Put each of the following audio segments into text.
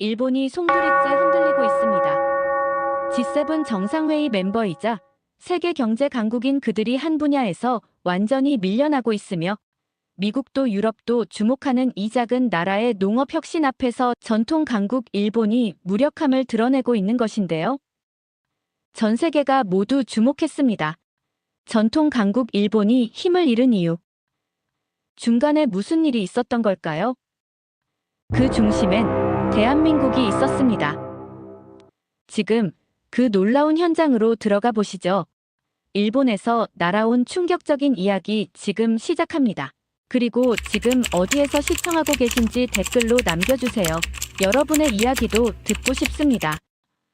일본이 송두리째 흔들리고 있습니다. G7 정상회의 멤버이자 세계 경제 강국인 그들이 한 분야에서 완전히 밀려나고 있으며 미국도 유럽도 주목하는 이 작은 나라의 농업 혁신 앞에서 전통 강국 일본이 무력함을 드러내고 있는 것인데요. 전 세계가 모두 주목했습니다. 전통 강국 일본이 힘을 잃은 이유. 중간에 무슨 일이 있었던 걸까요? 그 중심엔 대한민국이 있었습니다. 지금 그 놀라운 현장으로 들어가 보시죠. 일본에서 날아온 충격적인 이야기 지금 시작합니다. 그리고 지금 어디에서 시청하고 계신지 댓글로 남겨주세요. 여러분의 이야기도 듣고 싶습니다.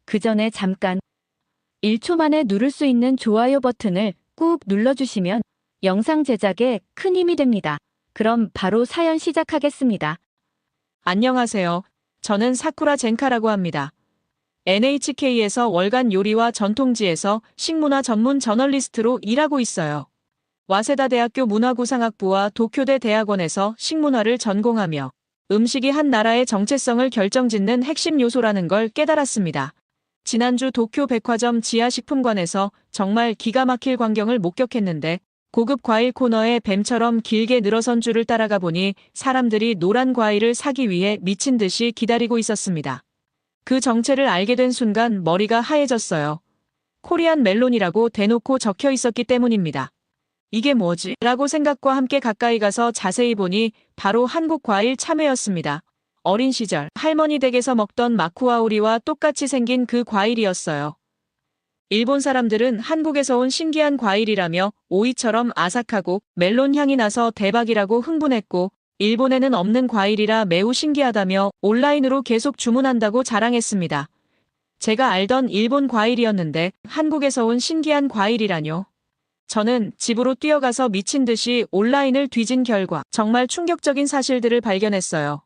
그 전에 잠깐 1초 만에 누를 수 있는 좋아요 버튼을 꾹 눌러주시면 영상 제작에 큰 힘이 됩니다. 그럼 바로 사연 시작하겠습니다. 안녕하세요. 저는 사쿠라 젠카라고 합니다. NHK에서 월간 요리와 전통지에서 식문화 전문 저널리스트로 일하고 있어요. 와세다 대학교 문화구상학부와 도쿄대 대학원에서 식문화를 전공하며 음식이 한 나라의 정체성을 결정짓는 핵심 요소라는 걸 깨달았습니다. 지난주 도쿄 백화점 지하식품관에서 정말 기가 막힐 광경을 목격했는데 고급 과일 코너에 뱀처럼 길게 늘어선 줄을 따라가 보니 사람들이 노란 과일을 사기 위해 미친 듯이 기다리고 있었습니다. 그 정체를 알게 된 순간 머리가 하얘졌어요. 코리안 멜론이라고 대놓고 적혀 있었기 때문입니다. 이게 뭐지? 라고 생각과 함께 가까이 가서 자세히 보니 바로 한국 과일 참외였습니다. 어린 시절 할머니 댁에서 먹던 마쿠아오리와 똑같이 생긴 그 과일이었어요. 일본 사람들은 한국에서 온 신기한 과일이라며 오이처럼 아삭하고 멜론 향이 나서 대박이라고 흥분했고 일본에는 없는 과일이라 매우 신기하다며 온라인으로 계속 주문한다고 자랑했습니다. 제가 알던 일본 과일이었는데 한국에서 온 신기한 과일이라뇨. 저는 집으로 뛰어가서 미친 듯이 온라인을 뒤진 결과 정말 충격적인 사실들을 발견했어요.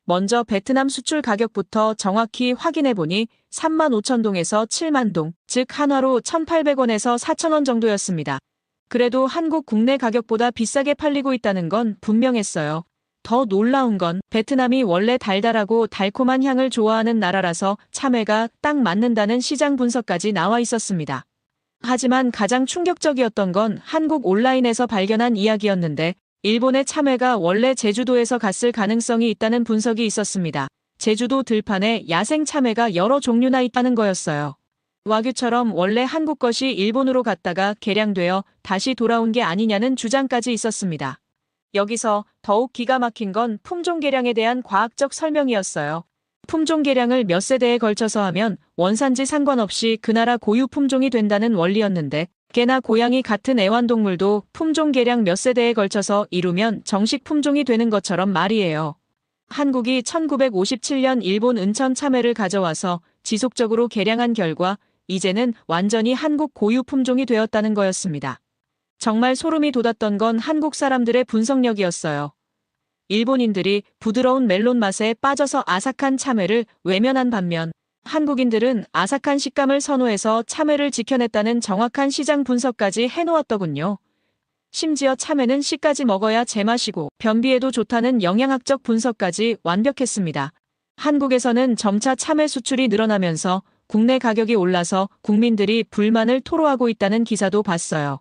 먼저 베트남 수출 가격부터 정확히 확인해보니 35,000동에서 70,000동, 즉 한화로 1,800원에서 4,000원 정도였습니다. 그래도 한국 국내 가격보다 비싸게 팔리고 있다는 건 분명했어요. 더 놀라운 건 베트남이 원래 달달하고 달콤한 향을 좋아하는 나라라서 참외가 딱 맞는다는 시장 분석까지 나와 있었습니다. 하지만 가장 충격적이었던 건 한국 온라인에서 발견한 이야기였는데 일본의 참외가 원래 제주도에서 갔을 가능성이 있다는 분석이 있었습니다. 제주도 들판에 야생 참외가 여러 종류나 있다는 거였어요. 와규처럼 원래 한국 것이 일본으로 갔다가 개량되어 다시 돌아온 게 아니냐는 주장까지 있었습니다. 여기서 더욱 기가 막힌 건 품종 개량에 대한 과학적 설명이었어요. 품종 개량을 몇 세대에 걸쳐서 하면 원산지 상관없이 그 나라 고유 품종이 된다는 원리였는데 개나 고양이 같은 애완동물도 품종 개량 몇 세대에 걸쳐서 이루면 정식 품종이 되는 것처럼 말이에요. 한국이 1957년 일본 은천 참외를 가져와서 지속적으로 개량한 결과 이제는 완전히 한국 고유 품종이 되었다는 거였습니다. 정말 소름이 돋았던 건 한국 사람들의 분석력이었어요. 일본인들이 부드러운 멜론 맛에 빠져서 아삭한 참외를 외면한 반면 한국인들은 아삭한 식감을 선호해서 참외를 지켜냈다는 정확한 시장 분석까지 해놓았더군요. 심지어 참외는 씨까지 먹어야 제맛이고 변비에도 좋다는 영양학적 분석까지 완벽했습니다. 한국에서는 점차 참외 수출이 늘어나면서 국내 가격이 올라서 국민들이 불만을 토로하고 있다는 기사도 봤어요.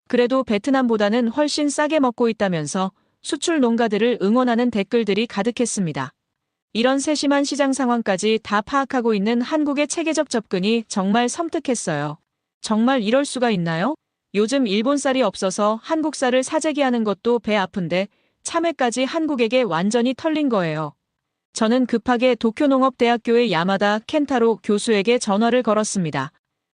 그래도 베트남보다는 훨씬 싸게 먹고 있다면서 수출 농가들을 응원하는 댓글들이 가득했습니다. 이런 세심한 시장 상황까지 다 파악하고 있는 한국의 체계적 접근이 정말 섬뜩했어요. 정말 이럴 수가 있나요? 요즘 일본 쌀이 없어서 한국 쌀을 사재기하는 것도 배 아픈데 참외까지 한국에게 완전히 털린 거예요. 저는 급하게 도쿄농업대학교의 야마다 켄타로 교수에게 전화를 걸었습니다.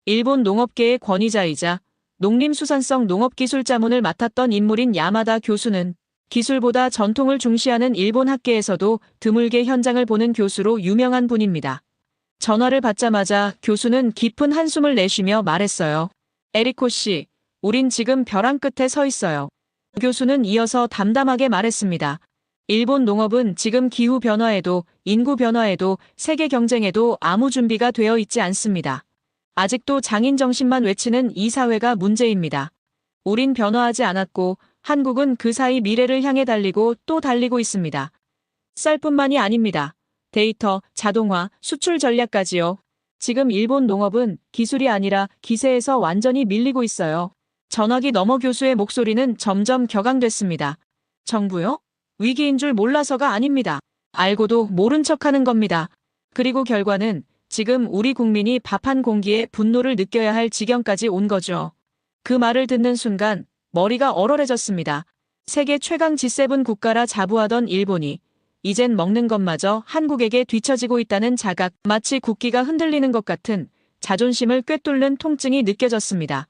일본 농업계의 권위자이자 농림수산성 농업기술자문을 맡았던 인물인 야마다 교수는 기술보다 전통을 중시하는 일본 학계에서도 드물게 현장을 보는 교수로 유명한 분입니다. 전화를 받자마자 교수는 깊은 한숨을 내쉬며 말했어요. 에리코 씨, 우린 지금 벼랑 끝에 서 있어요. 교수는 이어서 담담하게 말했습니다. 일본 농업은 지금 기후 변화에도 인구 변화에도 세계 경쟁에도 아무 준비가 되어 있지 않습니다. 아직도 장인 정신만 외치는 이 사회가 문제입니다. 우린 변화하지 않았고 한국은 그 사이 미래를 향해 달리고 또 달리고 있습니다. 쌀뿐만이 아닙니다. 데이터, 자동화, 수출 전략까지요. 지금 일본 농업은 기술이 아니라 기세에서 완전히 밀리고 있어요. 전화기 너머 교수의 목소리는 점점 격앙됐습니다. 정부요? 위기인 줄 몰라서가 아닙니다. 알고도 모른 척하는 겁니다. 그리고 결과는 지금 우리 국민이 밥 한 공기에 분노를 느껴야 할 지경까지 온 거죠. 그 말을 듣는 순간 머리가 얼얼해졌습니다. 세계 최강 G7 국가라 자부하던 일본이 이젠 먹는 것마저 한국에게 뒤처지고 있다는 자각, 마치 국기가 흔들리는 것 같은 자존심을 꿰뚫는 통증이 느껴졌습니다.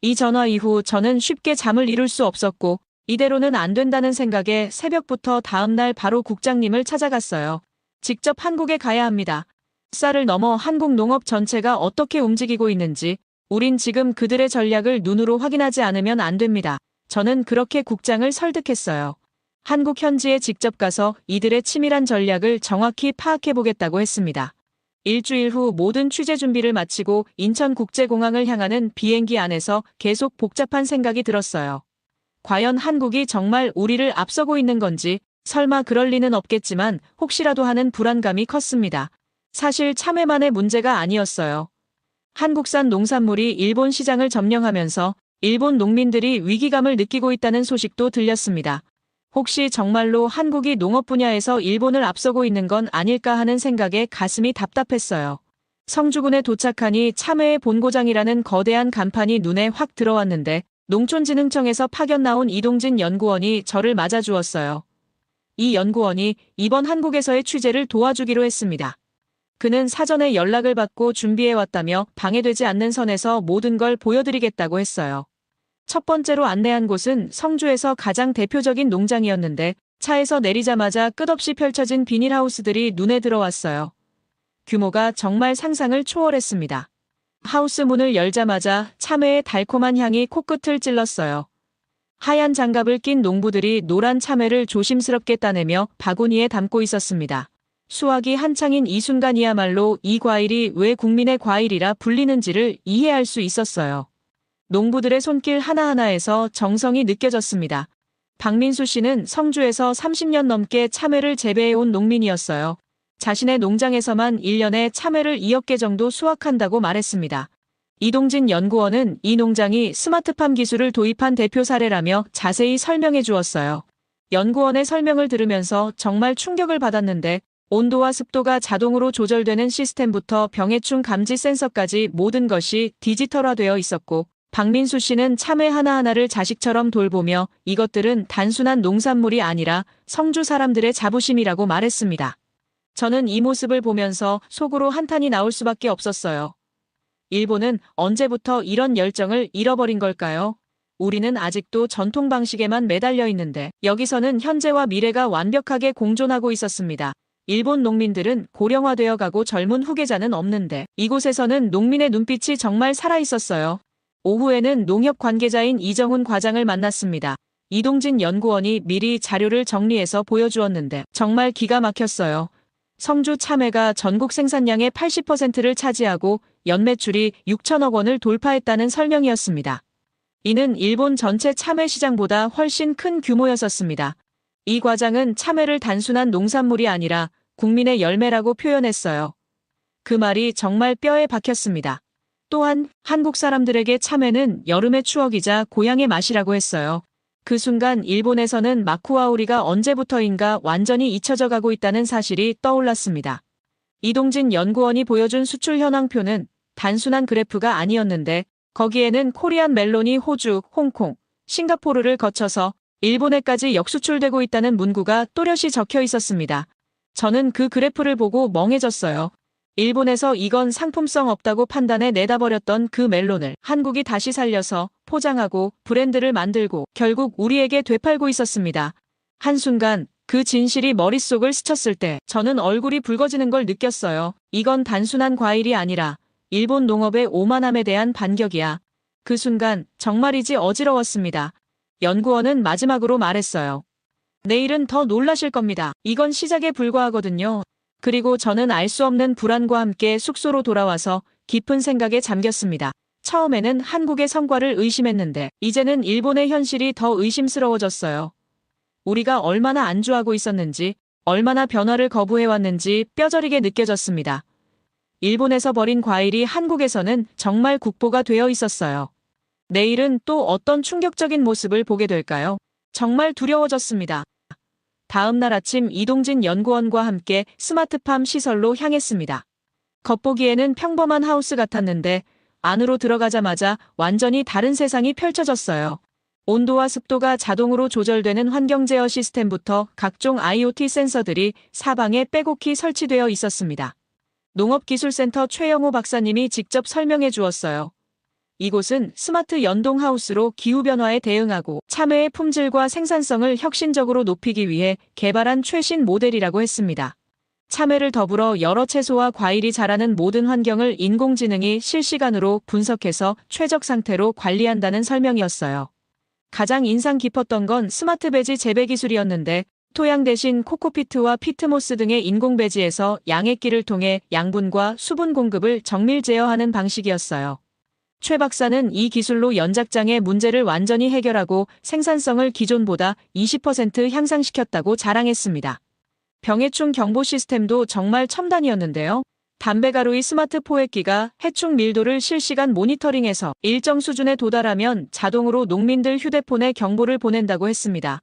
이 전화 이후 저는 쉽게 잠을 이룰 수 없었고 이대로는 안 된다는 생각에 새벽부터 다음날 바로 국장님을 찾아갔어요. 직접 한국에 가야 합니다. 쌀을 넘어 한국 농업 전체가 어떻게 움직이고 있는지 우린 지금 그들의 전략을 눈으로 확인하지 않으면 안 됩니다. 저는 그렇게 국장을 설득했어요. 한국 현지에 직접 가서 이들의 치밀한 전략을 정확히 파악해보겠다고 했습니다. 일주일 후 모든 취재 준비를 마치고 인천국제공항을 향하는 비행기 안에서 계속 복잡한 생각이 들었어요. 과연 한국이 정말 우리를 앞서고 있는 건지, 설마 그럴 리는 없겠지만 혹시라도 하는 불안감이 컸습니다. 사실 참외만의 문제가 아니었어요. 한국산 농산물이 일본 시장을 점령하면서 일본 농민들이 위기감을 느끼고 있다는 소식도 들렸습니다. 혹시 정말로 한국이 농업 분야에서 일본을 앞서고 있는 건 아닐까 하는 생각에 가슴이 답답했어요. 성주군에 도착하니 참외의 본고장이라는 거대한 간판이 눈에 확 들어왔는데 농촌진흥청에서 파견 나온 이동진 연구원이 저를 맞아주었어요. 이 연구원이 이번 한국에서의 취재를 도와주기로 했습니다. 그는 사전에 연락을 받고 준비해왔다며 방해되지 않는 선에서 모든 걸 보여드리겠다고 했어요. 첫 번째로 안내한 곳은 성주에서 가장 대표적인 농장이었는데 차에서 내리자마자 끝없이 펼쳐진 비닐하우스들이 눈에 들어왔어요. 규모가 정말 상상을 초월했습니다. 하우스 문을 열자마자 참외의 달콤한 향이 코끝을 찔렀어요. 하얀 장갑을 낀 농부들이 노란 참외를 조심스럽게 따내며 바구니에 담고 있었습니다. 수확이 한창인 이 순간이야말로 이 과일이 왜 국민의 과일이라 불리는지를 이해할 수 있었어요. 농부들의 손길 하나하나에서 정성이 느껴졌습니다. 박민수 씨는 성주에서 30년 넘게 참외를 재배해온 농민이었어요. 자신의 농장에서만 1년에 참외를 2억 개 정도 수확한다고 말했습니다. 이동진 연구원은 이 농장이 스마트팜 기술을 도입한 대표 사례라며 자세히 설명해 주었어요. 연구원의 설명을 들으면서 정말 충격을 받았는데 온도와 습도가 자동으로 조절되는 시스템부터 병해충 감지 센서까지 모든 것이 디지털화되어 있었고 박민수 씨는 참외 하나하나를 자식처럼 돌보며 이것들은 단순한 농산물이 아니라 성주 사람들의 자부심이라고 말했습니다. 저는 이 모습을 보면서 속으로 한탄이 나올 수밖에 없었어요. 일본은 언제부터 이런 열정을 잃어버린 걸까요? 우리는 아직도 전통 방식에만 매달려 있는데 여기서는 현재와 미래가 완벽하게 공존하고 있었습니다. 일본 농민들은 고령화되어 가고 젊은 후계자는 없는데 이곳에서는 농민의 눈빛이 정말 살아있었어요. 오후에는 농협 관계자인 이정훈 과장을 만났습니다. 이동진 연구원이 미리 자료를 정리해서 보여주었는데 정말 기가 막혔어요. 성주 참외가 전국 생산량의 80%를 차지하고 연매출이 6천억 원을 돌파했다는 설명이었습니다. 이는 일본 전체 참외 시장보다 훨씬 큰 규모였었습니다. 이 과장은 참외를 단순한 농산물이 아니라 국민의 열매라고 표현했어요. 그 말이 정말 뼈에 박혔습니다. 또한 한국 사람들에게 참외는 여름의 추억이자 고향의 맛이라고 했어요. 그 순간 일본에서는 마쿠아우리가 언제부터인가 완전히 잊혀져 가고 있다는 사실이 떠올랐습니다. 이동진 연구원이 보여준 수출 현황표는 단순한 그래프가 아니었는데 거기에는 코리안 멜론이 호주, 홍콩, 싱가포르를 거쳐서 일본에까지 역수출되고 있다는 문구가 또렷이 적혀 있었습니다. 저는 그 그래프를 보고 멍해졌어요. 일본에서 이건 상품성 없다고 판단해 내다버렸던 그 멜론을 한국이 다시 살려서 포장하고 브랜드를 만들고 결국 우리에게 되팔고 있었습니다. 한순간 그 진실이 머릿속을 스쳤을 때 저는 얼굴이 붉어지는 걸 느꼈어요. 이건 단순한 과일이 아니라 일본 농업의 오만함에 대한 반격이야. 그 순간 정말이지 어지러웠습니다. 연구원은 마지막으로 말했어요. 내일은 더 놀라실 겁니다. 이건 시작에 불과하거든요. 그리고 저는 알 수 없는 불안과 함께 숙소로 돌아와서 깊은 생각에 잠겼습니다. 처음에는 한국의 성과를 의심했는데 이제는 일본의 현실이 더 의심스러워졌어요. 우리가 얼마나 안주하고 있었는지, 얼마나 변화를 거부해왔는지 뼈저리게 느껴졌습니다. 일본에서 버린 과일이 한국에서는 정말 국보가 되어 있었어요. 내일은 또 어떤 충격적인 모습을 보게 될까요? 정말 두려워졌습니다. 다음 날 아침 이동진 연구원과 함께 스마트팜 시설로 향했습니다. 겉보기에는 평범한 하우스 같았는데 안으로 들어가자마자 완전히 다른 세상이 펼쳐졌어요. 온도와 습도가 자동으로 조절되는 환경 제어 시스템부터 각종 IoT 센서들이 사방에 빼곡히 설치되어 있었습니다. 농업기술센터 최영호 박사님이 직접 설명해 주었어요. 이곳은 스마트 연동 하우스로 기후변화에 대응하고 참외의 품질과 생산성을 혁신적으로 높이기 위해 개발한 최신 모델이라고 했습니다. 참외를 더불어 여러 채소와 과일이 자라는 모든 환경을 인공지능이 실시간으로 분석해서 최적 상태로 관리한다는 설명이었어요. 가장 인상 깊었던 건 스마트 배지 재배 기술이었는데 토양 대신 코코피트와 피트모스 등의 인공 배지에서 양액기를 통해 양분과 수분 공급을 정밀 제어하는 방식이었어요. 최 박사는 이 기술로 연작장의 문제를 완전히 해결하고 생산성을 기존보다 20% 향상시켰다고 자랑했습니다. 병해충 경보 시스템도 정말 첨단이었는데요. 담배가루의 스마트 포획기가 해충 밀도를 실시간 모니터링해서 일정 수준에 도달하면 자동으로 농민들 휴대폰에 경보를 보낸다고 했습니다.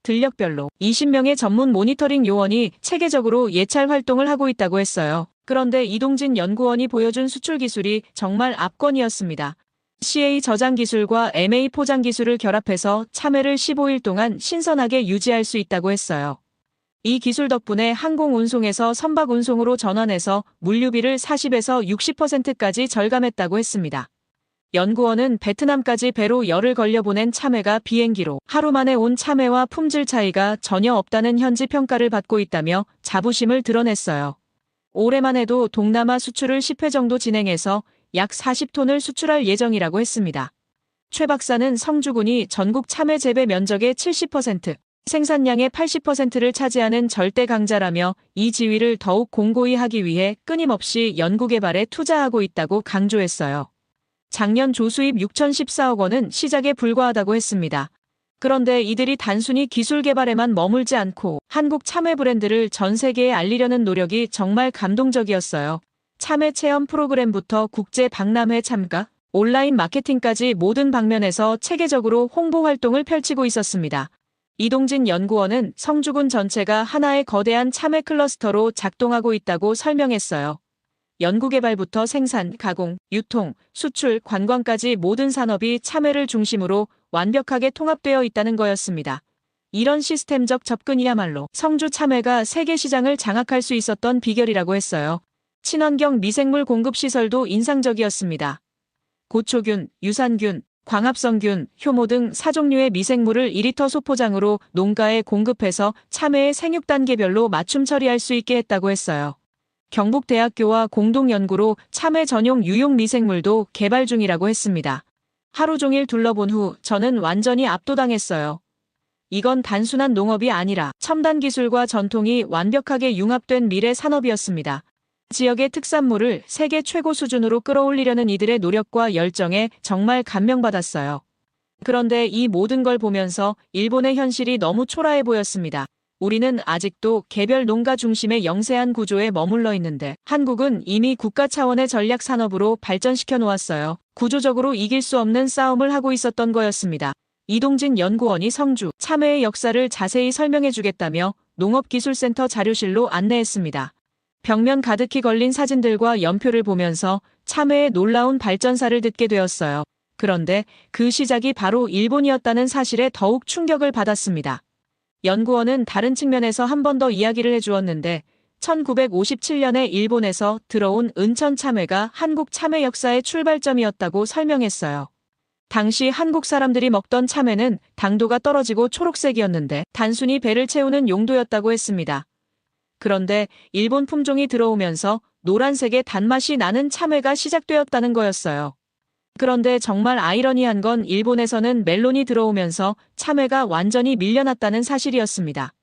들녘별로 20명의 전문 모니터링 요원이 체계적으로 예찰 활동을 하고 있다고 했어요. 그런데 이동진 연구원이 보여준 수출 기술이 정말 압권이었습니다. CA 저장 기술과 MA 포장 기술을 결합해서 참외를 15일 동안 신선하게 유지할 수 있다고 했어요. 이 기술 덕분에 항공 운송에서 선박 운송으로 전환해서 물류비를 40에서 60%까지 절감했다고 했습니다. 연구원은 베트남까지 배로 열을 걸려 보낸 참외가 비행기로 하루 만에 온 참외와 품질 차이가 전혀 없다는 현지 평가를 받고 있다며 자부심을 드러냈어요. 올해만 해도 동남아 수출을 10회 정도 진행해서 약 40톤을 수출할 예정이라고 했습니다. 최 박사는 성주군이 전국 참외 재배 면적의 70%, 생산량의 80%를 차지하는 절대 강자라며 이 지위를 더욱 공고히 하기 위해 끊임없이 연구개발에 투자하고 있다고 강조했어요. 작년 조수입 6,014억 원은 시작에 불과하다고 했습니다. 그런데 이들이 단순히 기술 개발에만 머물지 않고 한국 참외 브랜드를 전 세계에 알리려는 노력이 정말 감동적이었어요. 참외 체험 프로그램부터 국제 박람회 참가, 온라인 마케팅까지 모든 방면에서 체계적으로 홍보 활동을 펼치고 있었습니다. 이동진 연구원은 성주군 전체가 하나의 거대한 참외 클러스터로 작동하고 있다고 설명했어요. 연구개발부터 생산, 가공, 유통, 수출, 관광까지 모든 산업이 참외를 중심으로 완벽하게 통합되어 있다는 거였습니다. 이런 시스템적 접근이야말로 성주 참외가 세계 시장을 장악할 수 있었던 비결이라고 했어요. 친환경 미생물 공급 시설도 인상적이었습니다. 고초균, 유산균, 광합성균, 효모 등 4종류의 미생물을 2리터 소포장으로 농가에 공급해서 참외의 생육 단계별로 맞춤 처리할 수 있게 했다고 했어요. 경북대학교와 공동 연구로 참외 전용 유용 미생물도 개발 중이라고 했습니다. 하루 종일 둘러본 후 저는 완전히 압도당했어요. 이건 단순한 농업이 아니라 첨단 기술과 전통이 완벽하게 융합된 미래 산업이었습니다. 지역의 특산물을 세계 최고 수준으로 끌어올리려는 이들의 노력과 열정에 정말 감명받았어요. 그런데 이 모든 걸 보면서 일본의 현실이 너무 초라해 보였습니다. 우리는 아직도 개별 농가 중심의 영세한 구조에 머물러 있는데 한국은 이미 국가 차원의 전략 산업으로 발전시켜 놓았어요. 구조적으로 이길 수 없는 싸움을 하고 있었던 거였습니다. 이동진 연구원이 성주 참외의 역사를 자세히 설명해 주겠다며 농업기술센터 자료실로 안내했습니다. 벽면 가득히 걸린 사진들과 연표를 보면서 참외의 놀라운 발전사를 듣게 되었어요. 그런데 그 시작이 바로 일본이었다는 사실에 더욱 충격을 받았습니다. 연구원은 다른 측면에서 한 번 더 이야기를 해주었는데 1957년에 일본에서 들어온 은천 참외가 한국 참외 역사의 출발점이었다고 설명했어요. 당시 한국 사람들이 먹던 참외는 당도가 떨어지고 초록색이었는데 단순히 배를 채우는 용도였다고 했습니다. 그런데 일본 품종이 들어오면서 노란색의 단맛이 나는 참외가 시작되었다는 거였어요. 그런데 정말 아이러니한 건 일본에서는 멜론이 들어오면서 참외가 완전히 밀려났다는 사실이었습니다.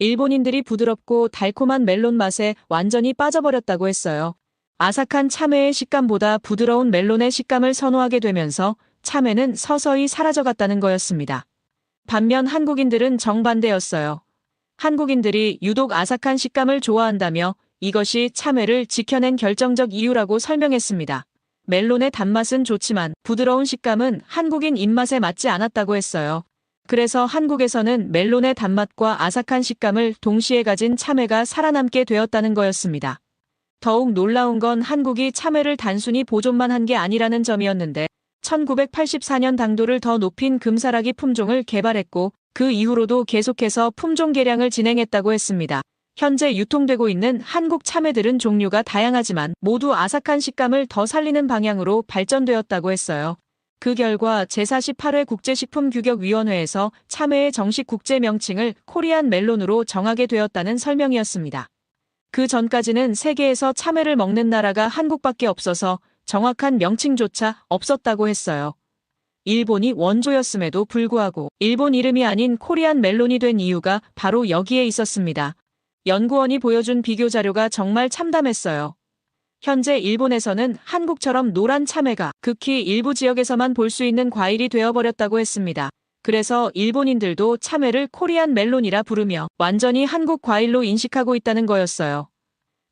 일본인들이 부드럽고 달콤한 멜론 맛에 완전히 빠져버렸다고 했어요. 아삭한 참외의 식감보다 부드러운 멜론의 식감을 선호하게 되면서 참외는 서서히 사라져갔다는 거였습니다. 반면 한국인들은 정반대였어요. 한국인들이 유독 아삭한 식감을 좋아한다며 이것이 참외를 지켜낸 결정적 이유라고 설명했습니다. 멜론의 단맛은 좋지만 부드러운 식감은 한국인 입맛에 맞지 않았다고 했어요. 그래서 한국에서는 멜론의 단맛과 아삭한 식감을 동시에 가진 참외가 살아남게 되었다는 거였습니다. 더욱 놀라운 건 한국이 참외를 단순히 보존만 한 게 아니라는 점이었는데 1984년 당도를 더 높인 금사라기 품종을 개발했고 그 이후로도 계속해서 품종 개량을 진행했다고 했습니다. 현재 유통되고 있는 한국 참외들은 종류가 다양하지만 모두 아삭한 식감을 더 살리는 방향으로 발전되었다고 했어요. 그 결과 제48회 국제식품규격위원회에서 참외의 정식 국제 명칭을 코리안 멜론으로 정하게 되었다는 설명이었습니다. 그 전까지는 세계에서 참외를 먹는 나라가 한국밖에 없어서 정확한 명칭조차 없었다고 했어요. 일본이 원조였음에도 불구하고 일본 이름이 아닌 코리안 멜론이 된 이유가 바로 여기에 있었습니다. 연구원이 보여준 비교 자료가 정말 참담했어요. 현재 일본에서는 한국처럼 노란 참외가 극히 일부 지역에서만 볼 수 있는 과일이 되어버렸다고 했습니다. 그래서 일본인들도 참외를 코리안 멜론이라 부르며 완전히 한국 과일로 인식하고 있다는 거였어요.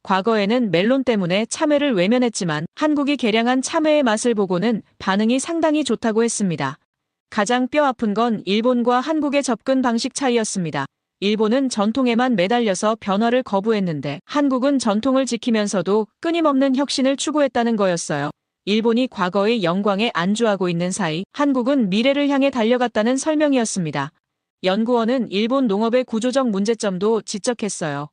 과거에는 멜론 때문에 참외를 외면했지만 한국이 개량한 참외의 맛을 보고는 반응이 상당히 좋다고 했습니다. 가장 뼈 아픈 건 일본과 한국의 접근 방식 차이였습니다. 일본은 전통에만 매달려서 변화를 거부했는데 한국은 전통을 지키면서도 끊임없는 혁신을 추구했다는 거였어요. 일본이 과거의 영광에 안주하고 있는 사이 한국은 미래를 향해 달려갔다는 설명이었습니다. 연구원은 일본 농업의 구조적 문제점도 지적했어요.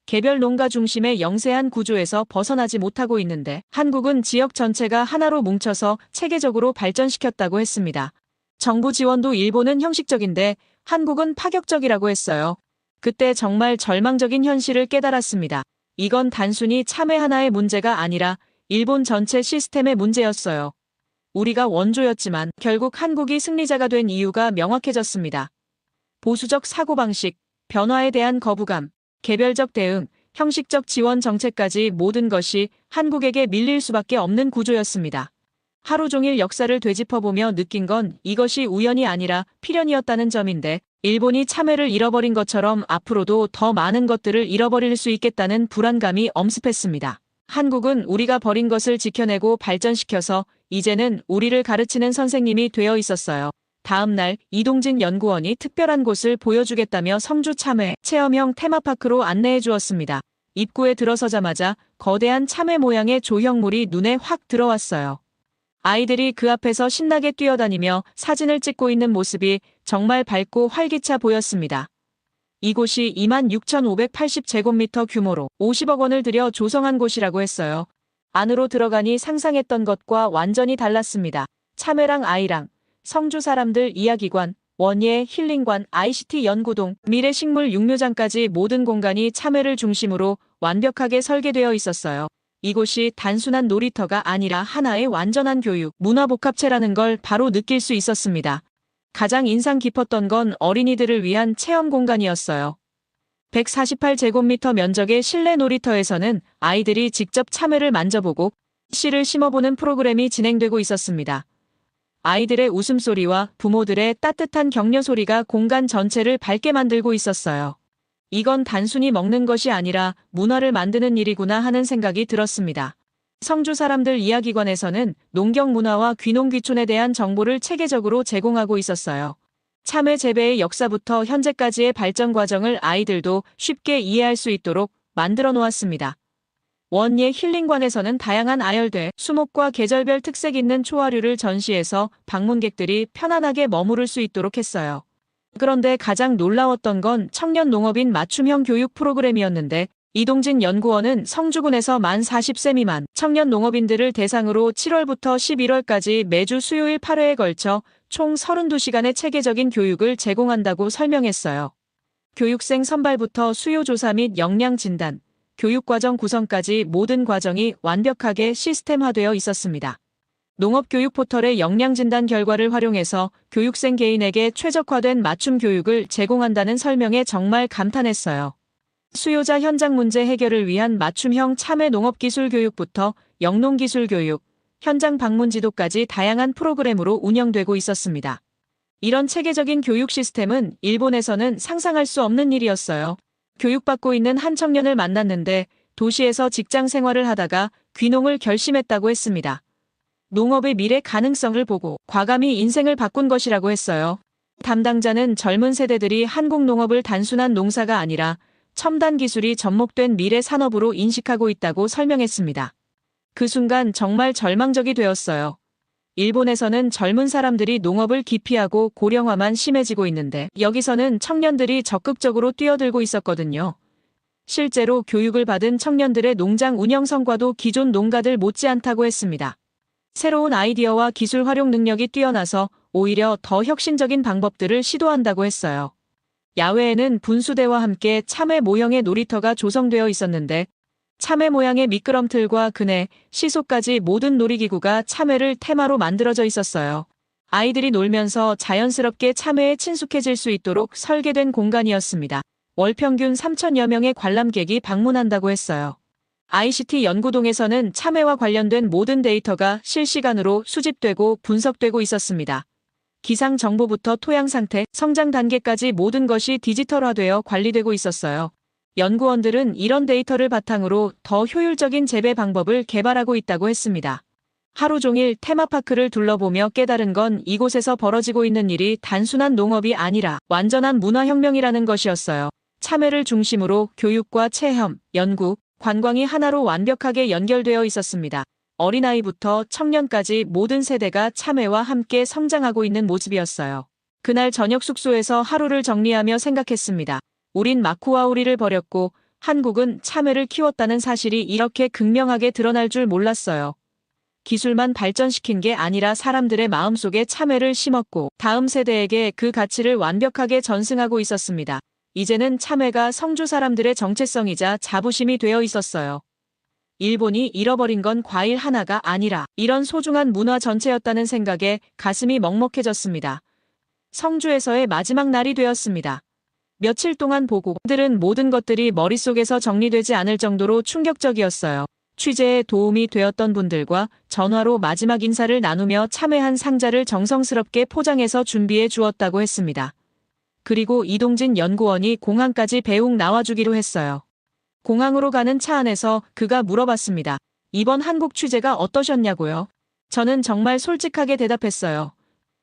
개별 농가 중심의 영세한 구조에서 벗어나지 못하고 있는데 한국은 지역 전체가 하나로 뭉쳐서 체계적으로 발전시켰다고 했습니다. 정부 지원도 일본은 형식적인데 한국은 파격적이라고 했어요. 그때 정말 절망적인 현실을 깨달았습니다. 이건 단순히 참외 하나의 문제가 아니라 일본 전체 시스템의 문제였어요. 우리가 원조였지만 결국 한국이 승리자가 된 이유가 명확해졌습니다. 보수적 사고방식, 변화에 대한 거부감, 개별적 대응, 형식적 지원 정책까지 모든 것이 한국에게 밀릴 수밖에 없는 구조였습니다. 하루 종일 역사를 되짚어보며 느낀 건 이것이 우연이 아니라 필연이었다는 점인데 일본이 참외를 잃어버린 것처럼 앞으로도 더 많은 것들을 잃어버릴 수 있겠다는 불안감이 엄습했습니다. 한국은 우리가 버린 것을 지켜내고 발전시켜서 이제는 우리를 가르치는 선생님이 되어 있었어요. 다음 날 이동진 연구원이 특별한 곳을 보여주겠다며 성주 참외 체험형 테마파크로 안내해 주었습니다. 입구에 들어서자마자 거대한 참외 모양의 조형물이 눈에 확 들어왔어요. 아이들이 그 앞에서 신나게 뛰어다니며 사진을 찍고 있는 모습이 정말 밝고 활기차 보였습니다. 이곳이 26,580제곱미터 규모로 50억 원을 들여 조성한 곳이라고 했어요. 안으로 들어가니 상상했던 것과 완전히 달랐습니다. 참외랑 아이랑, 성주 사람들 이야기관, 원예 힐링관, ICT 연구동, 미래식물 육묘장까지 모든 공간이 참외를 중심으로 완벽하게 설계되어 있었어요. 이곳이 단순한 놀이터가 아니라 하나의 완전한 교육, 문화복합체라는 걸 바로 느낄 수 있었습니다. 가장 인상 깊었던 건 어린이들을 위한 체험 공간이었어요. 148제곱미터 면적의 실내 놀이터에서는 아이들이 직접 참외를 만져보고 씨를 심어보는 프로그램이 진행되고 있었습니다. 아이들의 웃음소리와 부모들의 따뜻한 격려 소리가 공간 전체를 밝게 만들고 있었어요. 이건 단순히 먹는 것이 아니라 문화를 만드는 일이구나 하는 생각이 들었습니다. 성주 사람들 이야기관에서는 농경 문화와 귀농귀촌에 대한 정보를 체계적으로 제공하고 있었어요. 참외 재배의 역사부터 현재까지의 발전 과정을 아이들도 쉽게 이해할 수 있도록 만들어 놓았습니다. 원예 힐링관에서는 다양한 아열대, 수목과 계절별 특색 있는 초화류를 전시해서 방문객들이 편안하게 머무를 수 있도록 했어요. 그런데 가장 놀라웠던 건 청년 농업인 맞춤형 교육 프로그램이었는데 이동진 연구원은 성주군에서 만 40세 미만 청년 농업인들을 대상으로 7월부터 11월까지 매주 수요일 8회에 걸쳐 총 32시간의 체계적인 교육을 제공한다고 설명했어요. 교육생 선발부터 수요 조사 및 역량 진단, 교육과정 구성까지 모든 과정이 완벽하게 시스템화되어 있었습니다. 농업교육 포털의 역량진단 결과를 활용해서 교육생 개인에게 최적화된 맞춤 교육을 제공한다는 설명에 정말 감탄했어요. 수요자 현장 문제 해결을 위한 맞춤형 참외 농업기술 교육부터 영농기술 교육, 현장 방문 지도까지 다양한 프로그램으로 운영되고 있었습니다. 이런 체계적인 교육 시스템은 일본에서는 상상할 수 없는 일이었어요. 교육받고 있는 한 청년을 만났는데 도시에서 직장 생활을 하다가 귀농을 결심했다고 했습니다. 농업의 미래 가능성을 보고 과감히 인생을 바꾼 것이라고 했어요. 담당자는 젊은 세대들이 한국 농업을 단순한 농사가 아니라 첨단 기술이 접목된 미래 산업으로 인식하고 있다고 설명했습니다. 그 순간 정말 절망적이 되었어요. 일본에서는 젊은 사람들이 농업을 기피하고 고령화만 심해지고 있는데 여기서는 청년들이 적극적으로 뛰어들고 있었거든요. 실제로 교육을 받은 청년들의 농장 운영 성과도 기존 농가들 못지않다고 했습니다. 새로운 아이디어와 기술 활용 능력이 뛰어나서 오히려 더 혁신적인 방법들을 시도한다고 했어요. 야외에는 분수대와 함께 참외 모형의 놀이터가 조성되어 있었는데 참외 모양의 미끄럼틀과 그네, 시소까지 모든 놀이기구가 참외를 테마로 만들어져 있었어요. 아이들이 놀면서 자연스럽게 참외에 친숙해질 수 있도록 설계된 공간이었습니다. 월 평균 3,000여 명의 관람객이 방문한다고 했어요. ICT 연구동에서는 참외와 관련된 모든 데이터가 실시간으로 수집되고 분석되고 있었습니다. 기상 정보부터 토양 상태, 성장 단계까지 모든 것이 디지털화되어 관리되고 있었어요. 연구원들은 이런 데이터를 바탕으로 더 효율적인 재배 방법을 개발하고 있다고 했습니다. 하루 종일 테마파크를 둘러보며 깨달은 건 이곳에서 벌어지고 있는 일이 단순한 농업이 아니라 완전한 문화혁명이라는 것이었어요. 참외를 중심으로 교육과 체험, 연구, 관광이 하나로 완벽하게 연결되어 있었습니다. 어린아이부터 청년까지 모든 세대가 참외와 함께 성장하고 있는 모습이었어요. 그날 저녁 숙소에서 하루를 정리하며 생각했습니다. 우린 마쿠아우리를 버렸고 한국은 참외를 키웠다는 사실이 이렇게 극명하게 드러날 줄 몰랐어요. 기술만 발전시킨 게 아니라 사람들의 마음속에 참외를 심었고 다음 세대에게 그 가치를 완벽하게 전승하고 있었습니다. 이제는 참외가 성주 사람들의 정체성이자 자부심이 되어 있었어요. 일본이 잃어버린 건 과일 하나가 아니라 이런 소중한 문화 전체였다는 생각에 가슴이 먹먹해졌습니다. 성주에서의 마지막 날이 되었습니다. 며칠 동안 보고 들은 모든 것들이 머릿속에서 정리되지 않을 정도로 충격적이었어요. 취재에 도움이 되었던 분들과 전화로 마지막 인사를 나누며 참외 한 상자를 정성스럽게 포장해서 준비해 주었다고 했습니다. 그리고 이동진 연구원이 공항까지 배웅 나와주기로 했어요. 공항으로 가는 차 안에서 그가 물어봤습니다. 이번 한국 취재가 어떠셨냐고요? 저는 정말 솔직하게 대답했어요.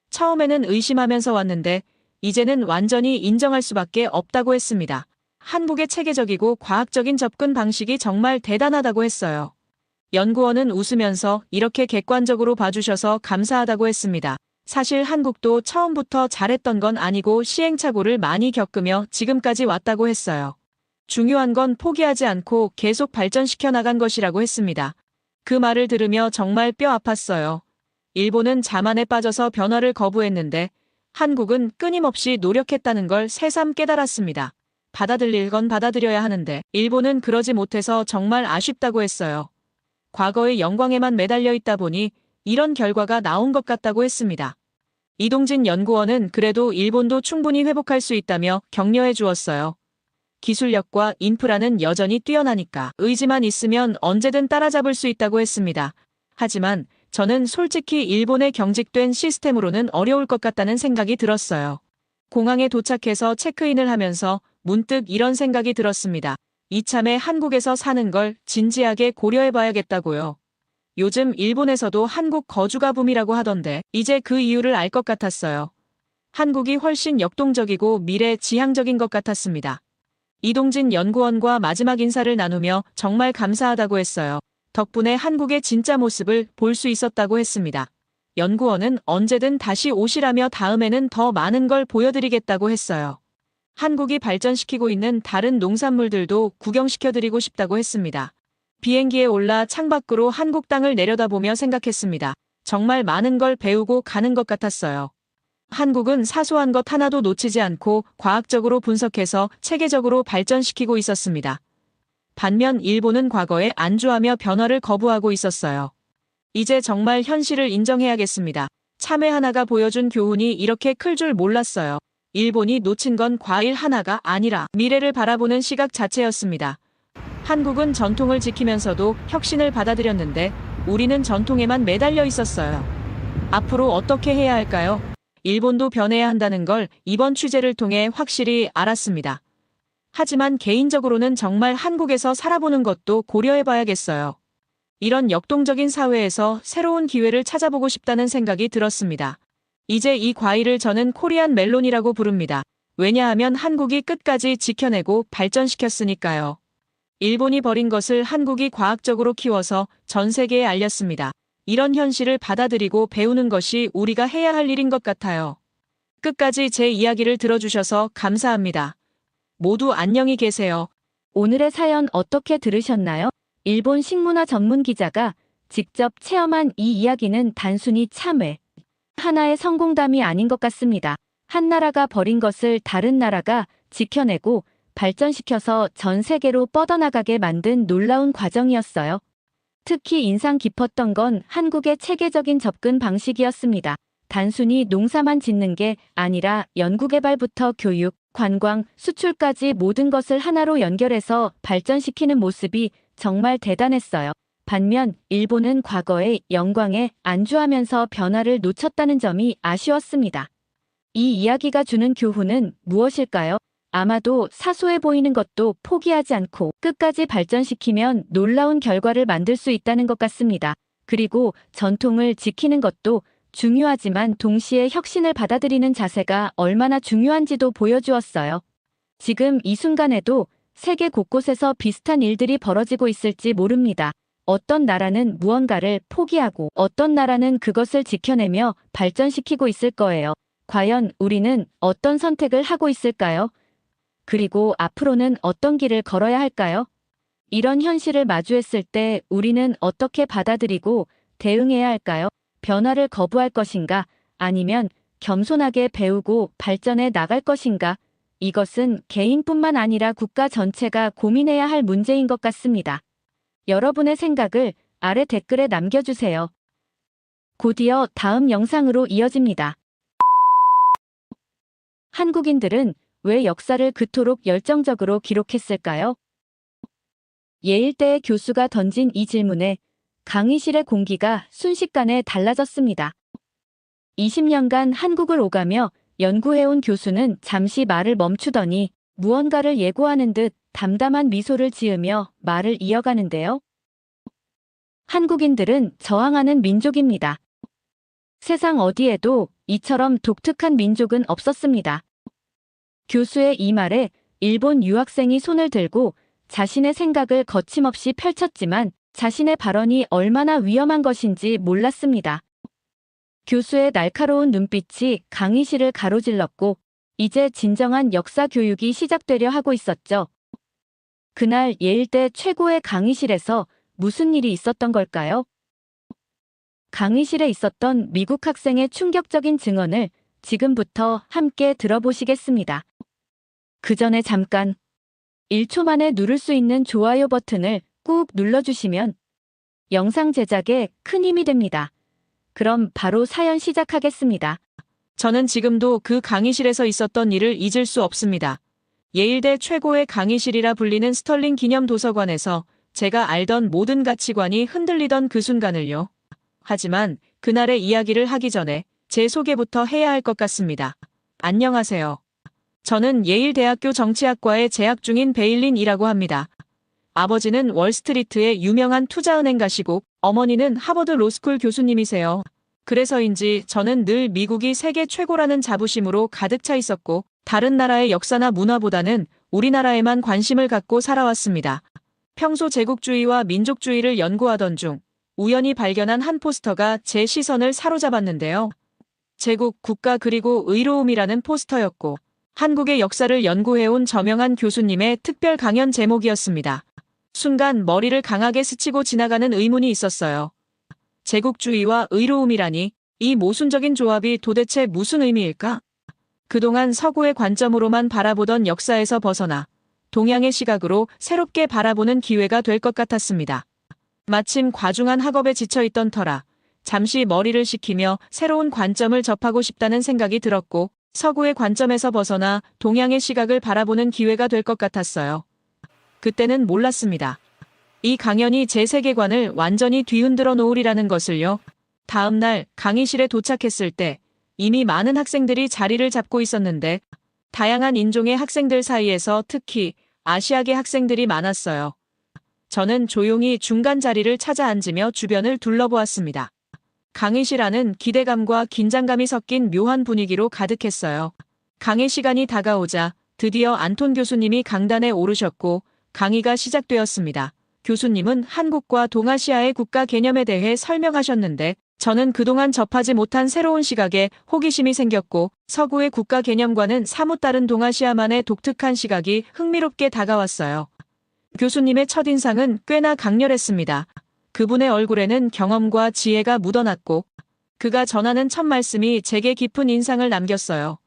처음에는 의심하면서 왔는데 이제는 완전히 인정할 수밖에 없다고 했습니다. 한국의 체계적이고 과학적인 접근 방식이 정말 대단하다고 했어요. 연구원은 웃으면서 이렇게 객관적으로 봐주셔서 감사하다고 했습니다. 사실 한국도 처음부터 잘했던 건 아니고 시행착오를 많이 겪으며 지금까지 왔다고 했어요. 중요한 건 포기하지 않고 계속 발전시켜 나간 것이라고 했습니다. 그 말을 들으며 정말 뼈 아팠어요. 일본은 자만에 빠져서 변화를 거부했는데 한국은 끊임없이 노력했다는 걸 새삼 깨달았습니다. 받아들일 건 받아들여야 하는데 일본은 그러지 못해서 정말 아쉽다고 했어요. 과거의 영광에만 매달려 있다 보니 이런 결과가 나온 것 같다고 했습니다. 이동진 연구원은 그래도 일본도 충분히 회복할 수 있다며 격려해 주었어요. 기술력과 인프라는 여전히 뛰어나니까 의지만 있으면 언제든 따라잡을 수 있다고 했습니다. 하지만 저는 솔직히 일본의 경직된 시스템으로는 어려울 것 같다는 생각이 들었어요. 공항에 도착해서 체크인을 하면서 문득 이런 생각이 들었습니다. 이참에 한국에서 사는 걸 진지하게 고려해봐야겠다고요. 요즘 일본에서도 한국 거주가 붐이라고 하던데 이제 그 이유를 알 것 같았어요. 한국이 훨씬 역동적이고 미래 지향적인 것 같았습니다. 이동진 연구원과 마지막 인사를 나누며 정말 감사하다고 했어요. 덕분에 한국의 진짜 모습을 볼 수 있었다고 했습니다. 연구원은 언제든 다시 오시라며 다음에는 더 많은 걸 보여드리겠다고 했어요. 한국이 발전시키고 있는 다른 농산물들도 구경시켜드리고 싶다고 했습니다. 비행기에 올라 창밖으로 한국 땅을 내려다보며 생각했습니다. 정말 많은 걸 배우고 가는 것 같았어요. 한국은 사소한 것 하나도 놓치지 않고 과학적으로 분석해서 체계적으로 발전시키고 있었습니다. 반면 일본은 과거에 안주하며 변화를 거부하고 있었어요. 이제 정말 현실을 인정해야겠습니다. 참외 하나가 보여준 교훈이 이렇게 클 줄 몰랐어요. 일본이 놓친 건 과일 하나가 아니라 미래를 바라보는 시각 자체였습니다. 한국은 전통을 지키면서도 혁신을 받아들였는데 우리는 전통에만 매달려 있었어요. 앞으로 어떻게 해야 할까요? 일본도 변해야 한다는 걸 이번 취재를 통해 확실히 알았습니다. 하지만 개인적으로는 정말 한국에서 살아보는 것도 고려해봐야겠어요. 이런 역동적인 사회에서 새로운 기회를 찾아보고 싶다는 생각이 들었습니다. 이제 이 과일을 저는 코리안 멜론이라고 부릅니다. 왜냐하면 한국이 끝까지 지켜내고 발전시켰으니까요. 일본이 버린 것을 한국이 과학적으로 키워서 전 세계에 알렸습니다. 이런 현실을 받아들이고 배우는 것이 우리가 해야 할 일인 것 같아요. 끝까지 제 이야기를 들어주셔서 감사합니다. 모두 안녕히 계세요. 오늘의 사연 어떻게 들으셨나요? 일본 식문화 전문 기자가 직접 체험한 이 이야기는 단순히 참회 하나의 성공담이 아닌 것 같습니다. 한 나라가 버린 것을 다른 나라가 지켜내고 발전시켜서 전 세계로 뻗어나가게 만든 놀라운 과정이었어요. 특히 인상 깊었던 건 한국의 체계적인 접근 방식이었습니다. 단순히 농사만 짓는 게 아니라 연구개발부터 교육, 관광, 수출까지 모든 것을 하나로 연결해서 발전시키는 모습이 정말 대단했어요. 반면 일본은 과거의 영광에 안주하면서 변화를 놓쳤다는 점이 아쉬웠습니다. 이 이야기가 주는 교훈은 무엇일까요? 아마도 사소해 보이는 것도 포기하지 않고 끝까지 발전시키면 놀라운 결과를 만들 수 있다는 것 같습니다. 그리고 전통을 지키는 것도 중요하지만 동시에 혁신을 받아들이는 자세가 얼마나 중요한지도 보여주었어요. 지금 이 순간에도 세계 곳곳에서 비슷한 일들이 벌어지고 있을지 모릅니다. 어떤 나라는 무언가를 포기하고 어떤 나라는 그것을 지켜내며 발전시키고 있을 거예요. 과연 우리는 어떤 선택을 하고 있을까요? 그리고 앞으로는 어떤 길을 걸어야 할까요? 이런 현실을 마주했을 때 우리는 어떻게 받아들이고 대응해야 할까요? 변화를 거부할 것인가? 아니면 겸손하게 배우고 발전해 나갈 것인가? 이것은 개인뿐만 아니라 국가 전체가 고민해야 할 문제인 것 같습니다. 여러분의 생각을 아래 댓글에 남겨주세요. 곧이어 다음 영상으로 이어집니다. 한국인들은 왜 역사를 그토록 열정적으로 기록했을까요? 예일대의 교수가 던진 이 질문에 강의실의 공기가 순식간에 달라졌습니다. 20년간 한국을 오가며 연구해온 교수는 잠시 말을 멈추더니 무언가를 예고하는 듯 담담한 미소를 지으며 말을 이어가는데요. 한국인들은 저항하는 민족입니다. 세상 어디에도 이처럼 독특한 민족은 없었습니다. 교수의 이 말에 일본 유학생이 손을 들고 자신의 생각을 거침없이 펼쳤지만 자신의 발언이 얼마나 위험한 것인지 몰랐습니다. 교수의 날카로운 눈빛이 강의실을 가로질렀고 이제 진정한 역사 교육이 시작되려 하고 있었죠. 그날 예일대 최고의 강의실에서 무슨 일이 있었던 걸까요? 강의실에 있었던 미국 학생의 충격적인 증언을 지금부터 함께 들어보시겠습니다. 그 전에 잠깐 1초 만에 누를 수 있는 좋아요 버튼을 꾹 눌러주시면 영상 제작에 큰 힘이 됩니다. 그럼 바로 사연 시작하겠습니다. 저는 지금도 그 강의실에서 있었던 일을 잊을 수 없습니다. 예일대 최고의 강의실이라 불리는 스털링 기념 도서관에서 제가 알던 모든 가치관이 흔들리던 그 순간을요. 하지만 그날의 이야기를 하기 전에 제 소개부터 해야 할 것 같습니다. 안녕하세요. 저는 예일대학교 정치학과에 재학 중인 베일린이라고 합니다. 아버지는 월스트리트의 유명한 투자은행 가시고 어머니는 하버드 로스쿨 교수님이세요. 그래서인지 저는 늘 미국이 세계 최고라는 자부심으로 가득 차 있었고 다른 나라의 역사나 문화보다는 우리나라에만 관심을 갖고 살아왔습니다. 평소 제국주의와 민족주의를 연구하던 중 우연히 발견한 한 포스터가 제 시선을 사로잡았는데요. 제국, 국가 그리고 의로움이라는 포스터였고 한국의 역사를 연구해온 저명한 교수님의 특별 강연 제목이었습니다. 순간 머리를 강하게 스치고 지나가는 의문이 있었어요. 제국주의와 의로움이라니 이 모순적인 조합이 도대체 무슨 의미일까? 그동안 서구의 관점으로만 바라보던 역사에서 벗어나 동양의 시각으로 새롭게 바라보는 기회가 될 것 같았습니다. 마침 과중한 학업에 지쳐있던 터라 잠시 머리를 식히며 새로운 관점을 접하고 싶다는 생각이 들었고 서구의 관점에서 벗어나 동양의 시각을 바라보는 기회가 될 것 같았어요. 그때는 몰랐습니다. 이 강연이 제 세계관을 완전히 뒤흔들어 놓으리라는 것을요. 다음 날 강의실에 도착했을 때 이미 많은 학생들이 자리를 잡고 있었는데 다양한 인종의 학생들 사이에서 특히 아시아계 학생들이 많았어요. 저는 조용히 중간 자리를 찾아 앉으며 주변을 둘러보았습니다. 강의실 안은 기대감과 긴장감이 섞인 묘한 분위기로 가득했어요. 강의 시간이 다가오자 드디어 안톤 교수님이 강단에 오르셨고 강의가 시작되었습니다. 교수님은 한국과 동아시아의 국가 개념에 대해 설명하셨는데 저는 그동안 접하지 못한 새로운 시각에 호기심이 생겼고 서구의 국가 개념과는 사뭇 다른 동아시아만의 독특한 시각이 흥미롭게 다가왔어요. 교수님의 첫인상은 꽤나 강렬했습니다. 그분의 얼굴에는 경험과 지혜가 묻어났고 그가 전하는 첫 말씀이 제게 깊은 인상을 남겼어요.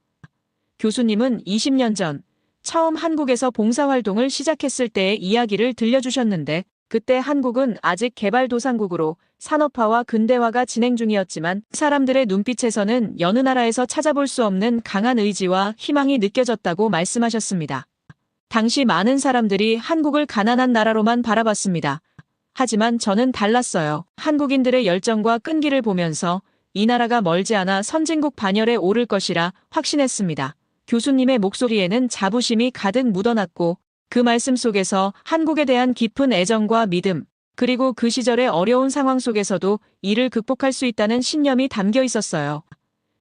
교수님은 20년 전 처음 한국에서 봉사활동을 시작했을 때의 이야기를 들려주셨는데 그때 한국은 아직 개발도상국으로 산업화와 근대화가 진행 중이었지만 사람들의 눈빛에서는 여느 나라에서 찾아볼 수 없는 강한 의지와 희망이 느껴졌다고 말씀하셨습니다. 당시 많은 사람들이 한국을 가난한 나라로만 바라봤습니다. 하지만 저는 달랐어요. 한국인들의 열정과 끈기를 보면서 이 나라가 멀지 않아 선진국 반열에 오를 것이라 확신했습니다. 교수님의 목소리에는 자부심이 가득 묻어났고 그 말씀 속에서 한국에 대한 깊은 애정과 믿음, 그리고 그 시절의 어려운 상황 속에서도 이를 극복할 수 있다는 신념이 담겨 있었어요.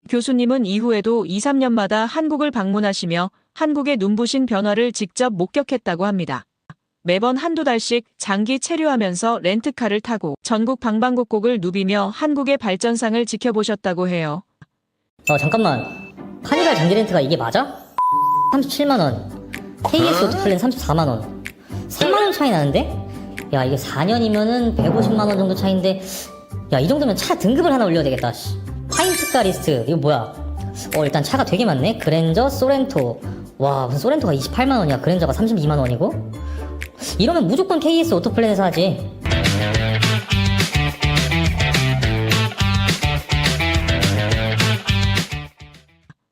교수님은 이후에도 2, 3년마다 한국을 방문하시며 한국의 눈부신 변화를 직접 목격했다고 합니다. 매번 한두 달씩 장기 체류하면서 렌트카를 타고 전국 방방곡곡을 누비며 한국의 발전상을 지켜보셨다고 해요. 잠깐만. 카니발 장기 렌트가 이게 맞아? 37만원. KS 오토플랜 34만원. 3만원 차이 나는데? 야, 이게 4년이면은 150만원 정도 차이인데, 야, 이 정도면 차 등급을 하나 올려야 되겠다, 씨. 파인트카 리스트. 이거 뭐야? 일단 차가 되게 많네. 그랜저, 소렌토. 와, 무슨 소렌토가 28만원이야. 그랜저가 32만원이고? 이러면 무조건 KS 오토플랜에서 하지.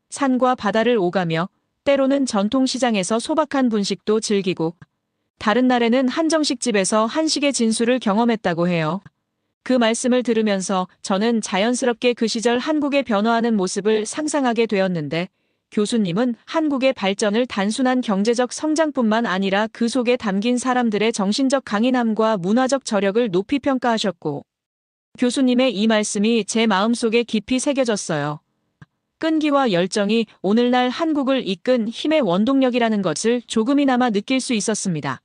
산과 바다를 오가며 때로는 전통시장에서 소박한 분식도 즐기고 다른 날에는 한정식집에서 한식의 진수를 경험했다고 해요. 그 말씀을 들으면서 저는 자연스럽게 그 시절 한국의 변화하는 모습을 상상하게 되었는데 교수님은 한국의 발전을 단순한 경제적 성장뿐만 아니라 그 속에 담긴 사람들의 정신적 강인함과 문화적 저력을 높이 평가하셨고 교수님의 이 말씀이 제 마음속에 깊이 새겨졌어요. 끈기와 열정이 오늘날 한국을 이끈 힘의 원동력이라는 것을 조금이나마 느낄 수 있었습니다.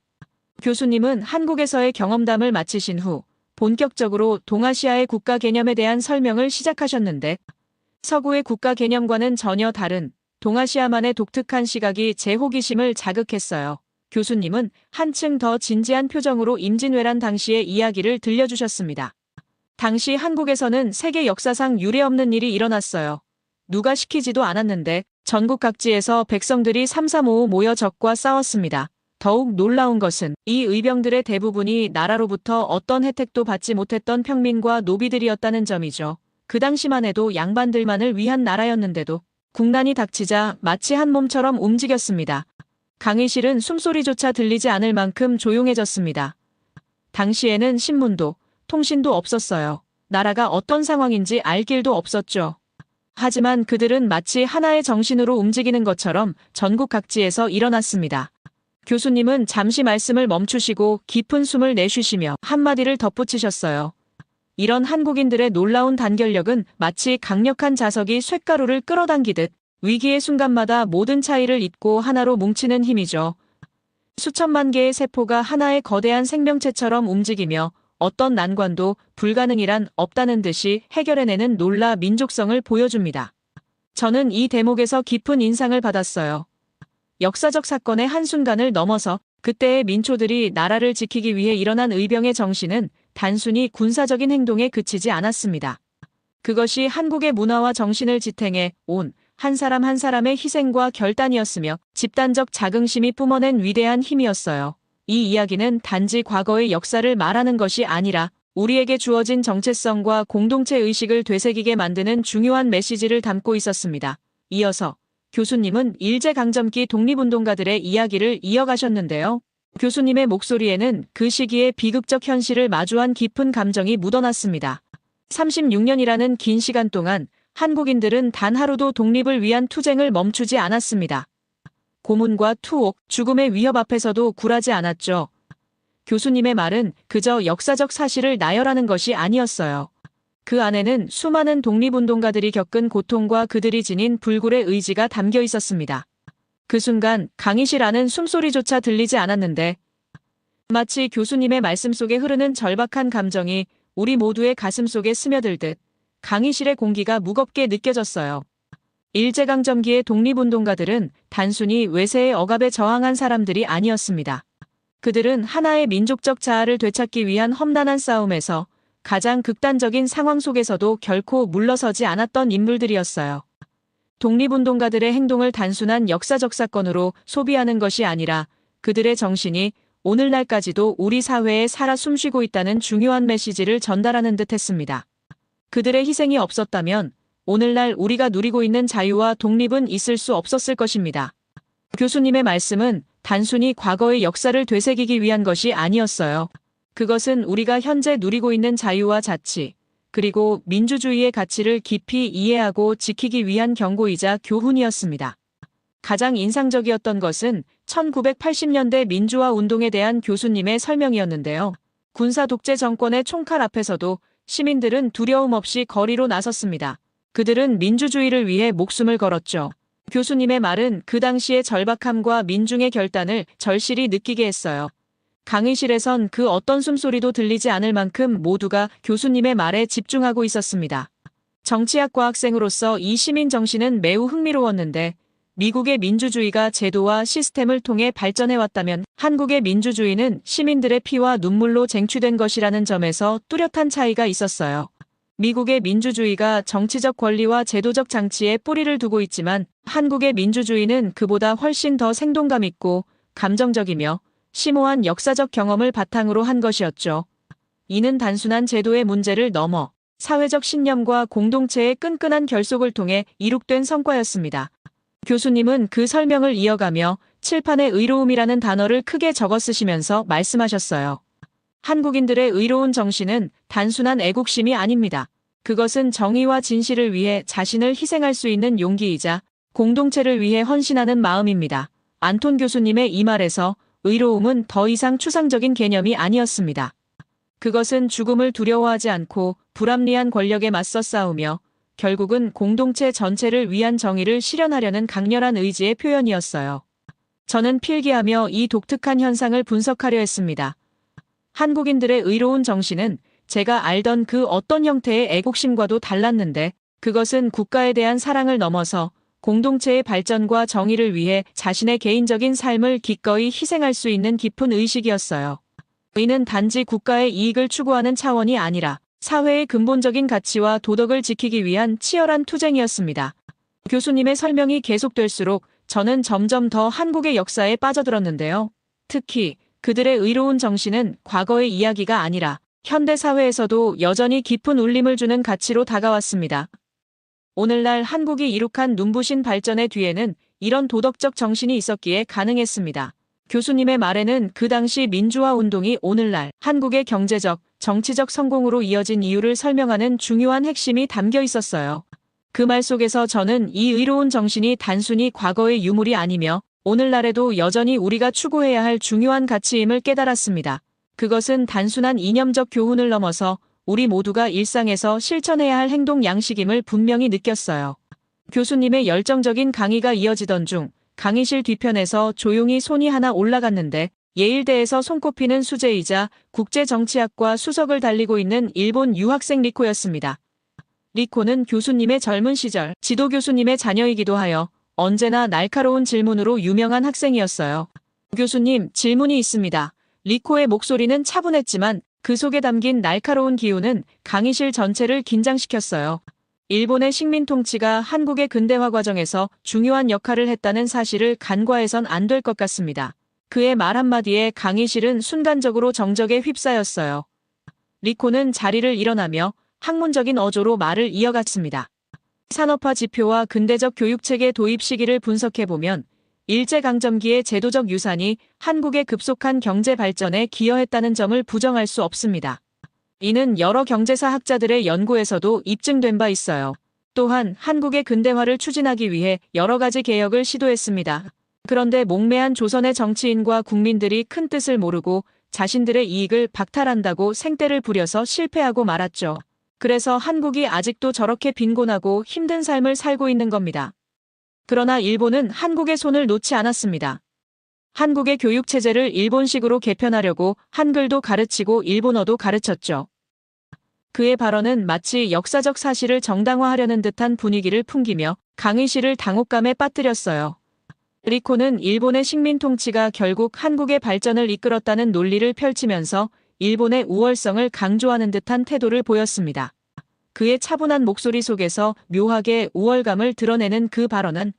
교수님은 한국에서의 경험담을 마치신 후 본격적으로 동아시아의 국가 개념에 대한 설명을 시작하셨는데 서구의 국가 개념과는 전혀 다른 동아시아만의 독특한 시각이 제 호기심을 자극했어요. 교수님은 한층 더 진지한 표정으로 임진왜란 당시의 이야기를 들려주셨습니다. 당시 한국에서는 세계 역사상 유례없는 일이 일어났어요. 누가 시키지도 않았는데 전국 각지에서 백성들이 삼삼오오 모여 적과 싸웠습니다. 더욱 놀라운 것은 이 의병들의 대부분이 나라로부터 어떤 혜택도 받지 못했던 평민과 노비들이었다는 점이죠. 그 당시만 해도 양반들만을 위한 나라였는데도 국난이 닥치자 마치 한 몸처럼 움직였습니다. 강의실은 숨소리조차 들리지 않을 만큼 조용해졌습니다. 당시에는 신문도 통신도 없었어요. 나라가 어떤 상황인지 알 길도 없었죠. 하지만 그들은 마치 하나의 정신으로 움직이는 것처럼 전국 각지에서 일어났습니다. 교수님은 잠시 말씀을 멈추시고 깊은 숨을 내쉬시며 한마디를 덧붙이셨어요. 이런 한국인들의 놀라운 단결력은 마치 강력한 자석이 쇳가루를 끌어당기듯 위기의 순간마다 모든 차이를 잊고 하나로 뭉치는 힘이죠. 수천만 개의 세포가 하나의 거대한 생명체처럼 움직이며 어떤 난관도 불가능이란 없다는 듯이 해결해내는 놀라 민족성을 보여줍니다. 저는 이 대목에서 깊은 인상을 받았어요. 역사적 사건의 한순간을 넘어서 그때의 민초들이 나라를 지키기 위해 일어난 의병의 정신은 단순히 군사적인 행동에 그치지 않았습니다. 그것이 한국의 문화와 정신을 지탱해 온 한 사람 한 사람의 희생과 결단이었으며 집단적 자긍심이 뿜어낸 위대한 힘이었어요. 이 이야기는 단지 과거의 역사를 말하는 것이 아니라 우리에게 주어진 정체성과 공동체 의식을 되새기게 만드는 중요한 메시지를 담고 있었습니다. 이어서 교수님은 일제강점기 독립운동가들의 이야기를 이어가셨는데요. 교수님의 목소리에는 그 시기의 비극적 현실을 마주한 깊은 감정이 묻어났습니다. 36년이라는 긴 시간 동안 한국인들은 단 하루도 독립을 위한 투쟁을 멈추지 않았습니다. 고문과 투옥, 죽음의 위협 앞에서도 굴하지 않았죠. 교수님의 말은 그저 역사적 사실을 나열하는 것이 아니었어요. 그 안에는 수많은 독립운동가들이 겪은 고통과 그들이 지닌 불굴의 의지가 담겨 있었습니다. 그 순간 강희실라는 숨소리조차 들리지 않았는데 마치 교수님의 말씀 속에 흐르는 절박한 감정이 우리 모두의 가슴 속에 스며들듯 강의실의 공기가 무겁게 느껴졌어요. 일제강점기의 독립운동가들은 단순히 외세의 억압에 저항한 사람들이 아니었습니다. 그들은 하나의 민족적 자아를 되찾기 위한 험난한 싸움에서 가장 극단적인 상황 속에서도 결코 물러서지 않았던 인물들이었어요. 독립운동가들의 행동을 단순한 역사적 사건으로 소비하는 것이 아니라 그들의 정신이 오늘날까지도 우리 사회에 살아 숨쉬고 있다는 중요한 메시지를 전달하는 듯 했습니다. 그들의 희생이 없었다면 오늘날 우리가 누리고 있는 자유와 독립은 있을 수 없었을 것입니다. 교수님의 말씀은 단순히 과거의 역사를 되새기기 위한 것이 아니었어요. 그것은 우리가 현재 누리고 있는 자유와 자치, 그리고 민주주의의 가치를 깊이 이해하고 지키기 위한 경고이자 교훈이었습니다. 가장 인상적이었던 것은 1980년대 민주화 운동에 대한 교수님의 설명이었는데요. 군사 독재 정권의 총칼 앞에서도 시민들은 두려움 없이 거리로 나섰습니다. 그들은 민주주의를 위해 목숨을 걸었죠. 교수님의 말은 그 당시의 절박함과 민중의 결단을 절실히 느끼게 했어요. 강의실에선 그 어떤 숨소리도 들리지 않을 만큼 모두가 교수님의 말에 집중하고 있었습니다. 정치학과 학생으로서 이 시민 정신은 매우 흥미로웠는데 미국의 민주주의가 제도와 시스템을 통해 발전해왔다면 한국의 민주주의는 시민들의 피와 눈물로 쟁취된 것이라는 점에서 뚜렷한 차이가 있었어요. 미국의 민주주의가 정치적 권리와 제도적 장치에 뿌리를 두고 있지만 한국의 민주주의는 그보다 훨씬 더 생동감 있고 감정적이며 심오한 역사적 경험을 바탕으로 한 것이었죠. 이는 단순한 제도의 문제를 넘어 사회적 신념과 공동체의 끈끈한 결속을 통해 이룩된 성과였습니다. 교수님은 그 설명을 이어가며 칠판에 의로움이라는 단어를 크게 적어 쓰시면서 말씀하셨어요. 한국인들의 의로운 정신은 단순한 애국심이 아닙니다. 그것은 정의와 진실을 위해 자신을 희생할 수 있는 용기이자 공동체를 위해 헌신하는 마음입니다. 안톤 교수님의 이 말에서 의로움은 더 이상 추상적인 개념이 아니었습니다. 그것은 죽음을 두려워하지 않고 불합리한 권력에 맞서 싸우며 결국은 공동체 전체를 위한 정의를 실현하려는 강렬한 의지의 표현이었어요. 저는 필기하며 이 독특한 현상을 분석하려 했습니다. 한국인들의 의로운 정신은 제가 알던 그 어떤 형태의 애국심과도 달랐는데 그것은 국가에 대한 사랑을 넘어서 공동체의 발전과 정의를 위해 자신의 개인적인 삶을 기꺼이 희생할 수 있는 깊은 의식이었어요. 이는 단지 국가의 이익을 추구하는 차원이 아니라 사회의 근본적인 가치와 도덕을 지키기 위한 치열한 투쟁이었습니다. 교수님의 설명이 계속될수록 저는 점점 더 한국의 역사에 빠져들었는데요. 특히 그들의 의로운 정신은 과거의 이야기가 아니라 현대 사회에서도 여전히 깊은 울림을 주는 가치로 다가왔습니다. 오늘날 한국이 이룩한 눈부신 발전의 뒤에는 이런 도덕적 정신이 있었기에 가능했습니다. 교수님의 말에는 그 당시 민주화 운동이 오늘날 한국의 경제적, 정치적 성공으로 이어진 이유를 설명하는 중요한 핵심이 담겨 있었어요. 그 말 속에서 저는 이 의로운 정신이 단순히 과거의 유물이 아니며 오늘날에도 여전히 우리가 추구해야 할 중요한 가치임을 깨달았습니다. 그것은 단순한 이념적 교훈을 넘어서 우리 모두가 일상에서 실천해야 할 행동 양식임을 분명히 느꼈어요. 교수님의 열정적인 강의가 이어지던 중 강의실 뒤편에서 조용히 손이 하나 올라갔는데 예일대에서 손꼽히는 수재이자 국제정치학과 수석을 달리고 있는 일본 유학생 리코였습니다. 리코는 교수님의 젊은 시절 지도 교수님의 자녀이기도 하여 언제나 날카로운 질문으로 유명한 학생이었어요. 교수님, 질문이 있습니다. 리코의 목소리는 차분했지만 그 속에 담긴 날카로운 기운은 강의실 전체를 긴장시켰어요. 일본의 식민 통치가 한국의 근대화 과정에서 중요한 역할을 했다는 사실을 간과해선 안 될 것 같습니다. 그의 말 한마디에 강의실은 순간적으로 정적에 휩싸였어요. 리코는 자리를 일어나며 학문적인 어조로 말을 이어갔습니다. 산업화 지표와 근대적 교육체계 도입 시기를 분석해보면 일제강점기의 제도적 유산이 한국의 급속한 경제 발전에 기여했다는 점을 부정할 수 없습니다. 이는 여러 경제사 학자들의 연구에서도 입증된 바 있어요. 또한 한국의 근대화를 추진하기 위해 여러 가지 개혁을 시도했습니다. 그런데 몽매한 조선의 정치인과 국민들이 큰 뜻을 모르고 자신들의 이익을 박탈한다고 생떼를 부려서 실패하고 말았죠. 그래서 한국이 아직도 저렇게 빈곤하고 힘든 삶을 살고 있는 겁니다. 그러나 일본은 한국의 손을 놓지 않았습니다. 한국의 교육체제를 일본식으로 개편하려고 한글도 가르치고 일본어도 가르쳤죠. 그의 발언은 마치 역사적 사실을 정당화하려는 듯한 분위기를 풍기며 강의실을 당혹감에 빠뜨렸어요. 리코는 일본의 식민 통치가 결국 한국의 발전을 이끌었다는 논리를 펼치면서 일본의 우월성을 강조하는 듯한 태도를 보였습니다. 그의 차분한 목소리 속에서 묘하게 우월감을 드러내는 그 발언은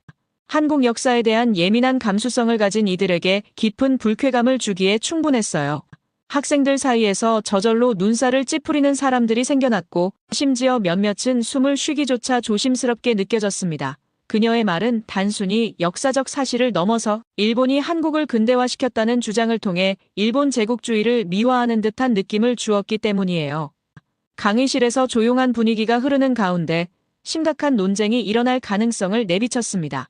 한국 역사에 대한 예민한 감수성을 가진 이들에게 깊은 불쾌감을 주기에 충분했어요. 학생들 사이에서 저절로 눈살을 찌푸리는 사람들이 생겨났고 심지어 몇몇은 숨을 쉬기조차 조심스럽게 느껴졌습니다. 그녀의 말은 단순히 역사적 사실을 넘어서 일본이 한국을 근대화시켰다는 주장을 통해 일본 제국주의를 미화하는 듯한 느낌을 주었기 때문이에요. 강의실에서 조용한 분위기가 흐르는 가운데 심각한 논쟁이 일어날 가능성을 내비쳤습니다.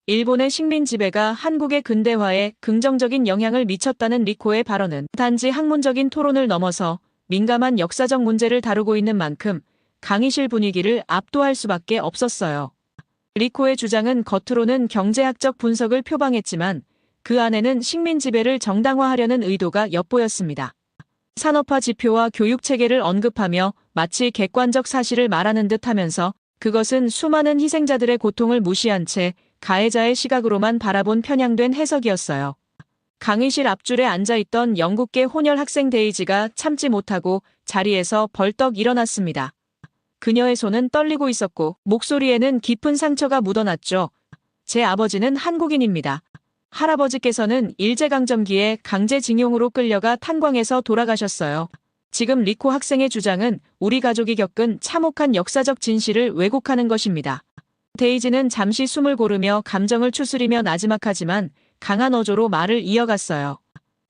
일본의 식민 지배가 한국의 근대화에 긍정적인 영향을 미쳤다는 리코의 발언은 단지 학문적인 토론을 넘어서 민감한 역사적 문제를 다루고 있는 만큼 강의실 분위기를 압도할 수밖에 없었어요. 리코의 주장은 겉으로는 경제학적 분석을 표방했지만 그 안에는 식민 지배를 정당화하려는 의도가 엿보였습니다. 산업화 지표와 교육 체계를 언급하며 마치 객관적 사실을 말하는 듯 하면서 그것은 수많은 희생자들의 고통을 무시한 채 가해자의 시각으로만 바라본 편향된 해석이었어요. 강의실 앞줄에 앉아있던 영국계 혼혈 학생 데이지가 참지 못하고 자리에서 벌떡 일어났습니다. 그녀의 손은 떨리고 있었고 목소리에는 깊은 상처가 묻어났죠. 제 아버지는 한국인입니다. 할아버지께서는 일제강점기에 강제징용으로 끌려가 탄광에서 돌아가셨어요. 지금 리코 학생의 주장은 우리 가족이 겪은 참혹한 역사적 진실을 왜곡하는 것입니다. 데이지는 잠시 숨을 고르며 감정을 추스리며 나지막하지만 강한 어조로 말을 이어갔어요.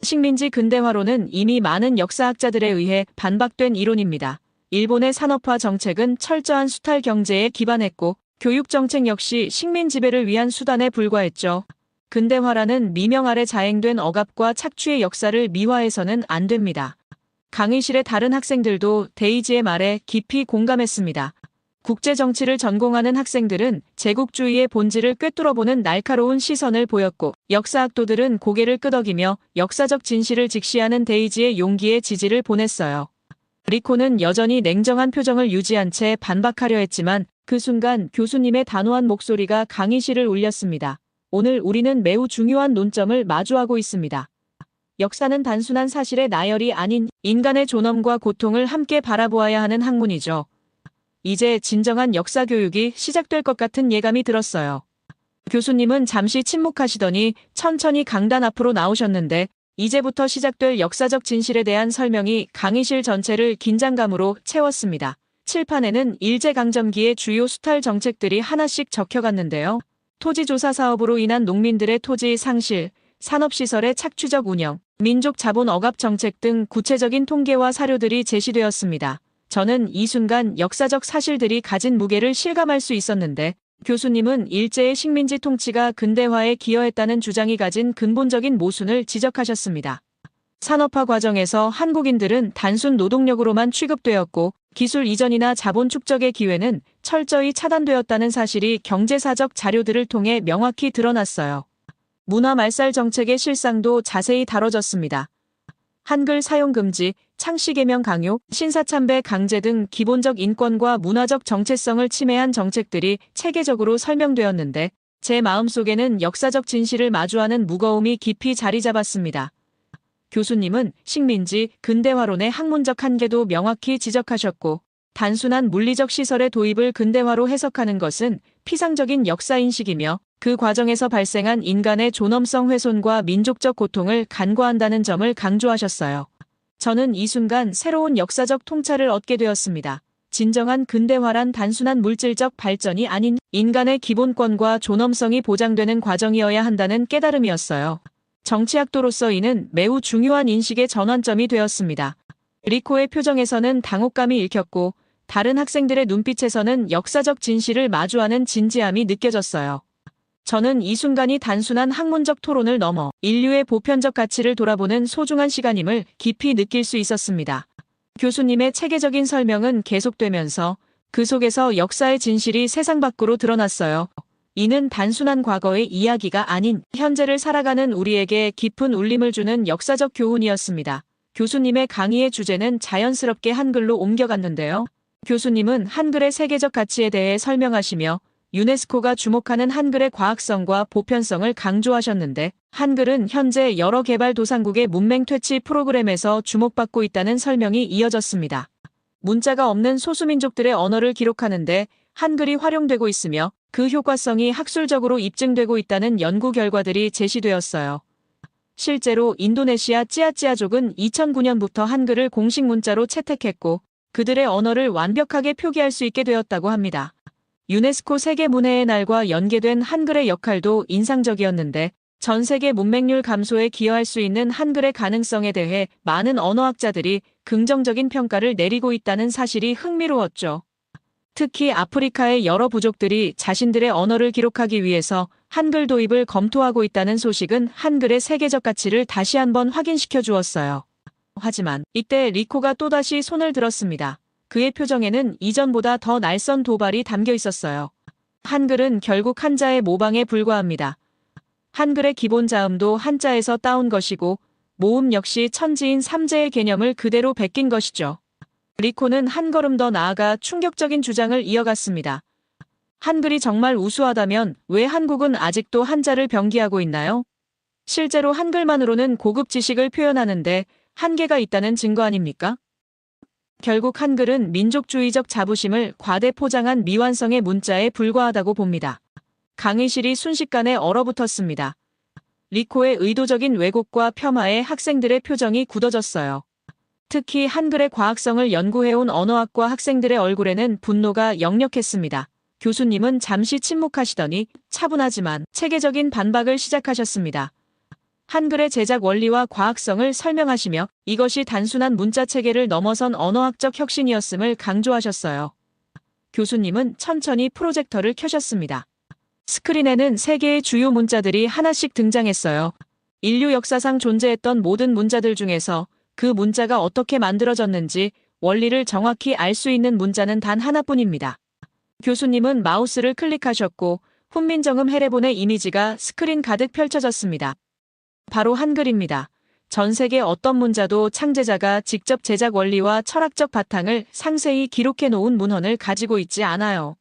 식민지 근대화론은 이미 많은 역사학자들에 의해 반박된 이론입니다. 일본의 산업화 정책은 철저한 수탈 경제에 기반했고 교육 정책 역시 식민 지배를 위한 수단에 불과했죠. 근대화라는 미명 아래 자행된 억압과 착취의 역사를 미화해서는 안 됩니다. 강의실의 다른 학생들도 데이지의 말에 깊이 공감했습니다. 국제정치를 전공하는 학생들은 제국주의의 본질을 꿰뚫어보는 날카로운 시선을 보였고 역사학도들은 고개를 끄덕이며 역사적 진실을 직시하는 데이지의 용기에 지지를 보냈어요. 리코는 여전히 냉정한 표정을 유지한 채 반박하려 했지만 그 순간 교수님의 단호한 목소리가 강의실을 울렸습니다. 오늘 우리는 매우 중요한 논점을 마주하고 있습니다. 역사는 단순한 사실의 나열이 아닌 인간의 존엄과 고통을 함께 바라보아야 하는 학문이죠. 이제 진정한 역사 교육이 시작될 것 같은 예감이 들었어요. 교수님은 잠시 침묵하시더니 천천히 강단 앞으로 나오셨는데 이제부터 시작될 역사적 진실에 대한 설명이 강의실 전체를 긴장감으로 채웠습니다. 칠판에는 일제강점기의 주요 수탈 정책들이 하나씩 적혀갔는데요. 토지조사 사업으로 인한 농민들의 토지 상실, 산업시설의 착취적 운영, 민족 자본 억압 정책 등 구체적인 통계와 사료들이 제시되었습니다. 저는 이 순간 역사적 사실들이 가진 무게를 실감할 수 있었는데 교수님은 일제의 식민지 통치가 근대화에 기여했다는 주장이 가진 근본적인 모순을 지적하셨습니다. 산업화 과정에서 한국인들은 단순 노동력으로만 취급되었고 기술 이전이나 자본 축적의 기회는 철저히 차단되었다는 사실이 경제사적 자료들을 통해 명확히 드러났어요. 문화 말살 정책의 실상도 자세히 다뤄졌습니다. 한글 사용 금지, 창씨 개명 강요, 신사참배 강제 등 기본적 인권과 문화적 정체성을 침해한 정책들이 체계적으로 설명되었는데 제 마음속에는 역사적 진실을 마주하는 무거움이 깊이 자리 잡았습니다. 교수님은 식민지, 근대화론의 학문적 한계도 명확히 지적하셨고 단순한 물리적 시설의 도입을 근대화로 해석하는 것은 피상적인 역사인식이며 그 과정에서 발생한 인간의 존엄성 훼손과 민족적 고통을 간과한다는 점을 강조하셨어요. 저는 이 순간 새로운 역사적 통찰을 얻게 되었습니다. 진정한 근대화란 단순한 물질적 발전이 아닌 인간의 기본권과 존엄성이 보장되는 과정이어야 한다는 깨달음이었어요. 정치학도로서 이는 매우 중요한 인식의 전환점이 되었습니다. 리코의 표정에서는 당혹감이 읽혔고 다른 학생들의 눈빛에서는 역사적 진실을 마주하는 진지함이 느껴졌어요. 저는 이 순간이 단순한 학문적 토론을 넘어 인류의 보편적 가치를 돌아보는 소중한 시간임을 깊이 느낄 수 있었습니다. 교수님의 체계적인 설명은 계속되면서 그 속에서 역사의 진실이 세상 밖으로 드러났어요. 이는 단순한 과거의 이야기가 아닌 현재를 살아가는 우리에게 깊은 울림을 주는 역사적 교훈이었습니다. 교수님의 강의의 주제는 자연스럽게 한글로 옮겨갔는데요. 교수님은 한글의 세계적 가치에 대해 설명하시며 유네스코가 주목하는 한글의 과학성과 보편성을 강조하셨는데, 한글은 현재 여러 개발도상국의 문맹 퇴치 프로그램에서 주목받고 있다는 설명이 이어졌습니다. 문자가 없는 소수민족들의 언어를 기록하는데 한글이 활용되고 있으며 그 효과성이 학술적으로 입증되고 있다는 연구 결과들이 제시되었어요. 실제로 인도네시아 찌아찌아족은 2009년부터 한글을 공식 문자로 채택했고 그들의 언어를 완벽하게 표기할 수 있게 되었다고 합니다. 유네스코 세계문해의 날과 연계된 한글의 역할도 인상적이었는데, 전 세계 문맹률 감소에 기여할 수 있는 한글의 가능성에 대해 많은 언어학자들이 긍정적인 평가를 내리고 있다는 사실이 흥미로웠죠. 특히 아프리카의 여러 부족들이 자신들의 언어를 기록하기 위해서 한글 도입을 검토하고 있다는 소식은 한글의 세계적 가치를 다시 한번 확인시켜 주었어요. 하지만 이때 리코가 또다시 손을 들었습니다. 그의 표정에는 이전보다 더 날선 도발이 담겨 있었어요. 한글은 결국 한자의 모방에 불과합니다. 한글의 기본 자음도 한자에서 따온 것이고 모음 역시 천지인 삼재의 개념을 그대로 베낀 것이죠. 리코는 한 걸음 더 나아가 충격적인 주장을 이어갔습니다. 한글이 정말 우수하다면 왜 한국은 아직도 한자를 병기하고 있나요? 실제로 한글만으로는 고급 지식을 표현하는데 한계가 있다는 증거 아닙니까? 결국 한글은 민족주의적 자부심을 과대 포장한 미완성의 문자에 불과하다고 봅니다. 강의실이 순식간에 얼어붙었습니다. 리코의 의도적인 왜곡과 폄하에 학생들의 표정이 굳어졌어요. 특히 한글의 과학성을 연구해온 언어학과 학생들의 얼굴에는 분노가 역력했습니다. 교수님은 잠시 침묵하시더니 차분하지만 체계적인 반박을 시작하셨습니다. 한글의 제작 원리와 과학성을 설명하시며 이것이 단순한 문자 체계를 넘어선 언어학적 혁신이었음을 강조하셨어요. 교수님은 천천히 프로젝터를 켜셨습니다. 스크린에는 세 개의 주요 문자들이 하나씩 등장했어요. 인류 역사상 존재했던 모든 문자들 중에서 그 문자가 어떻게 만들어졌는지 원리를 정확히 알 수 있는 문자는 단 하나뿐입니다. 교수님은 마우스를 클릭하셨고 훈민정음 해례본의 이미지가 스크린 가득 펼쳐졌습니다. 바로 한글입니다. 전 세계 어떤 문자도 창제자가 직접 제작 원리와 철학적 바탕을 상세히 기록해 놓은 문헌을 가지고 있지 않아요.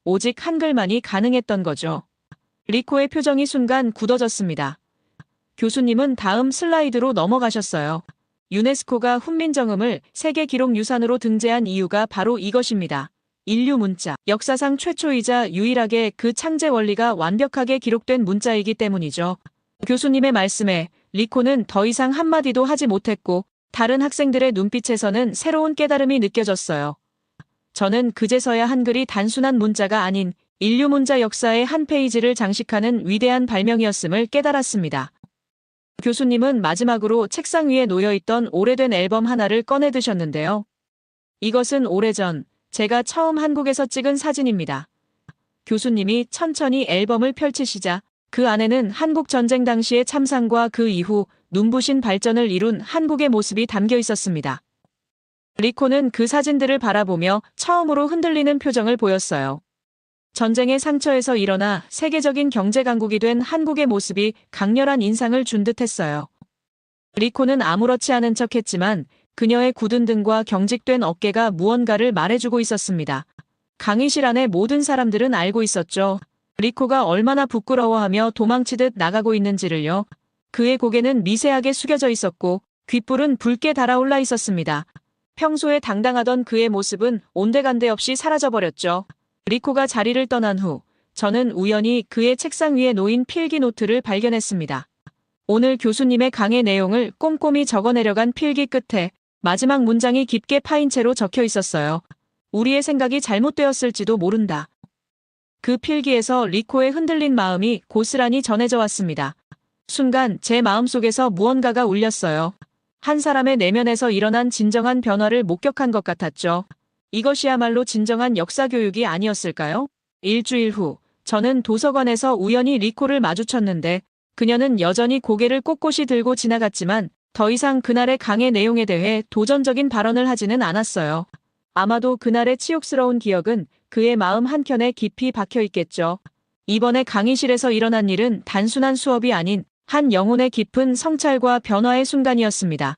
오직 한글만이 가능했던 거죠. 리코의 표정이 순간 굳어졌습니다. 교수님은 다음 슬라이드로 넘어가셨어요. 유네스코가 훈민정음을 세계 기록 유산으로 등재한 이유가 바로 이것입니다. 인류 문자, 역사상 최초이자 유일하게 그 창제 원리가 완벽하게 기록된 문자이기 때문이죠. 교수님의 말씀에 리코는 더 이상 한마디도 하지 못했고 다른 학생들의 눈빛에서는 새로운 깨달음이 느껴졌어요. 저는 그제서야 한글이 단순한 문자가 아닌 인류 문자 역사의 한 페이지를 장식하는 위대한 발명이었음을 깨달았습니다. 교수님은 마지막으로 책상 위에 놓여있던 오래된 앨범 하나를 꺼내 드셨는데요. 이것은 오래전 제가 처음 한국에서 찍은 사진입니다. 교수님이 천천히 앨범을 펼치시자 그 안에는 한국 전쟁 당시의 참상과 그 이후 눈부신 발전을 이룬 한국의 모습이 담겨 있었습니다. 리코는 그 사진들을 바라보며 처음으로 흔들리는 표정을 보였어요. 전쟁의 상처에서 일어나 세계적인 경제 강국이 된 한국의 모습이 강렬한 인상을 준 듯했어요. 리코는 아무렇지 않은 척했지만 그녀의 굳은 등과 경직된 어깨가 무언가를 말해주고 있었습니다. 강의실 안의 모든 사람들은 알고 있었죠. 리코가 얼마나 부끄러워하며 도망치듯 나가고 있는지를요. 그의 고개는 미세하게 숙여져 있었고 귓불은 붉게 달아올라 있었습니다. 평소에 당당하던 그의 모습은 온데간데 없이 사라져버렸죠. 리코가 자리를 떠난 후 저는 우연히 그의 책상 위에 놓인 필기 노트를 발견했습니다. 오늘 교수님의 강의 내용을 꼼꼼히 적어내려간 필기 끝에 마지막 문장이 깊게 파인 채로 적혀 있었어요. 우리의 생각이 잘못되었을지도 모른다. 그 필기에서 리코의 흔들린 마음이 고스란히 전해져 왔습니다. 순간 제 마음속에서 무언가가 울렸어요. 한 사람의 내면에서 일어난 진정한 변화를 목격한 것 같았죠. 이것이야말로 진정한 역사 교육이 아니었을까요? 일주일 후, 저는 도서관에서 우연히 리코를 마주쳤는데 그녀는 여전히 고개를 꼿꼿이 들고 지나갔지만 더 이상 그날의 강의 내용에 대해 도전적인 발언을 하지는 않았어요. 아마도 그날의 치욕스러운 기억은 그의 마음 한켠에 깊이 박혀 있겠죠. 이번에 강의실에서 일어난 일은 단순한 수업이 아닌 한 영혼의 깊은 성찰과 변화의 순간이었습니다.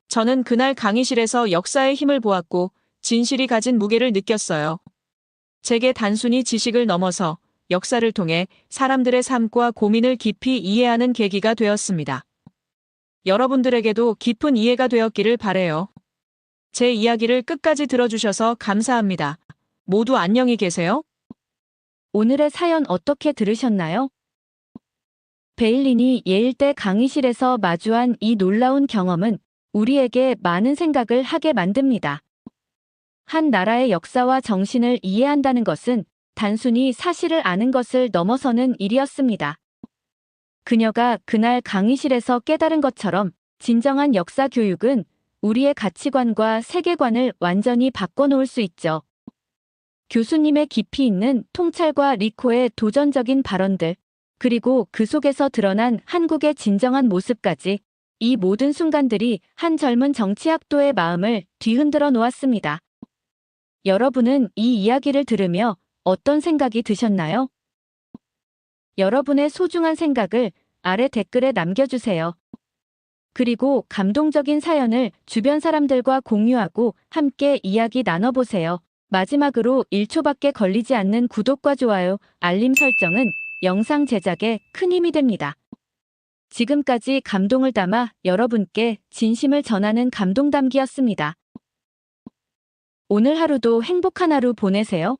저는 그날 강의실에서 역사의 힘을 보았고 진실이 가진 무게를 느꼈어요. 제게 단순히 지식을 넘어서 역사를 통해 사람들의 삶과 고민을 깊이 이해하는 계기가 되었습니다. 여러분들에게도 깊은 이해가 되었기를 바래요. 제 이야기를 끝까지 들어주셔서 감사합니다. 모두 안녕히 계세요. 오늘의 사연 어떻게 들으셨나요? 베일린이 예일대 강의실에서 마주한 이 놀라운 경험은 우리에게 많은 생각을 하게 만듭니다. 한 나라의 역사와 정신을 이해한다는 것은 단순히 사실을 아는 것을 넘어서는 일이었습니다. 그녀가 그날 강의실에서 깨달은 것처럼 진정한 역사 교육은 우리의 가치관과 세계관을 완전히 바꿔놓을 수 있죠. 교수님의 깊이 있는 통찰과 리코의 도전적인 발언들, 그리고 그 속에서 드러난 한국의 진정한 모습까지 이 모든 순간들이 한 젊은 정치학도의 마음을 뒤흔들어 놓았습니다. 여러분은 이 이야기를 들으며 어떤 생각이 드셨나요? 여러분의 소중한 생각을 아래 댓글에 남겨주세요. 그리고 감동적인 사연을 주변 사람들과 공유하고 함께 이야기 나눠보세요. 마지막으로 1초밖에 걸리지 않는 구독과 좋아요, 알림 설정은 영상 제작에 큰 힘이 됩니다. 지금까지 감동을 담아 여러분께 진심을 전하는 감동담기였습니다. 오늘 하루도 행복한 하루 보내세요.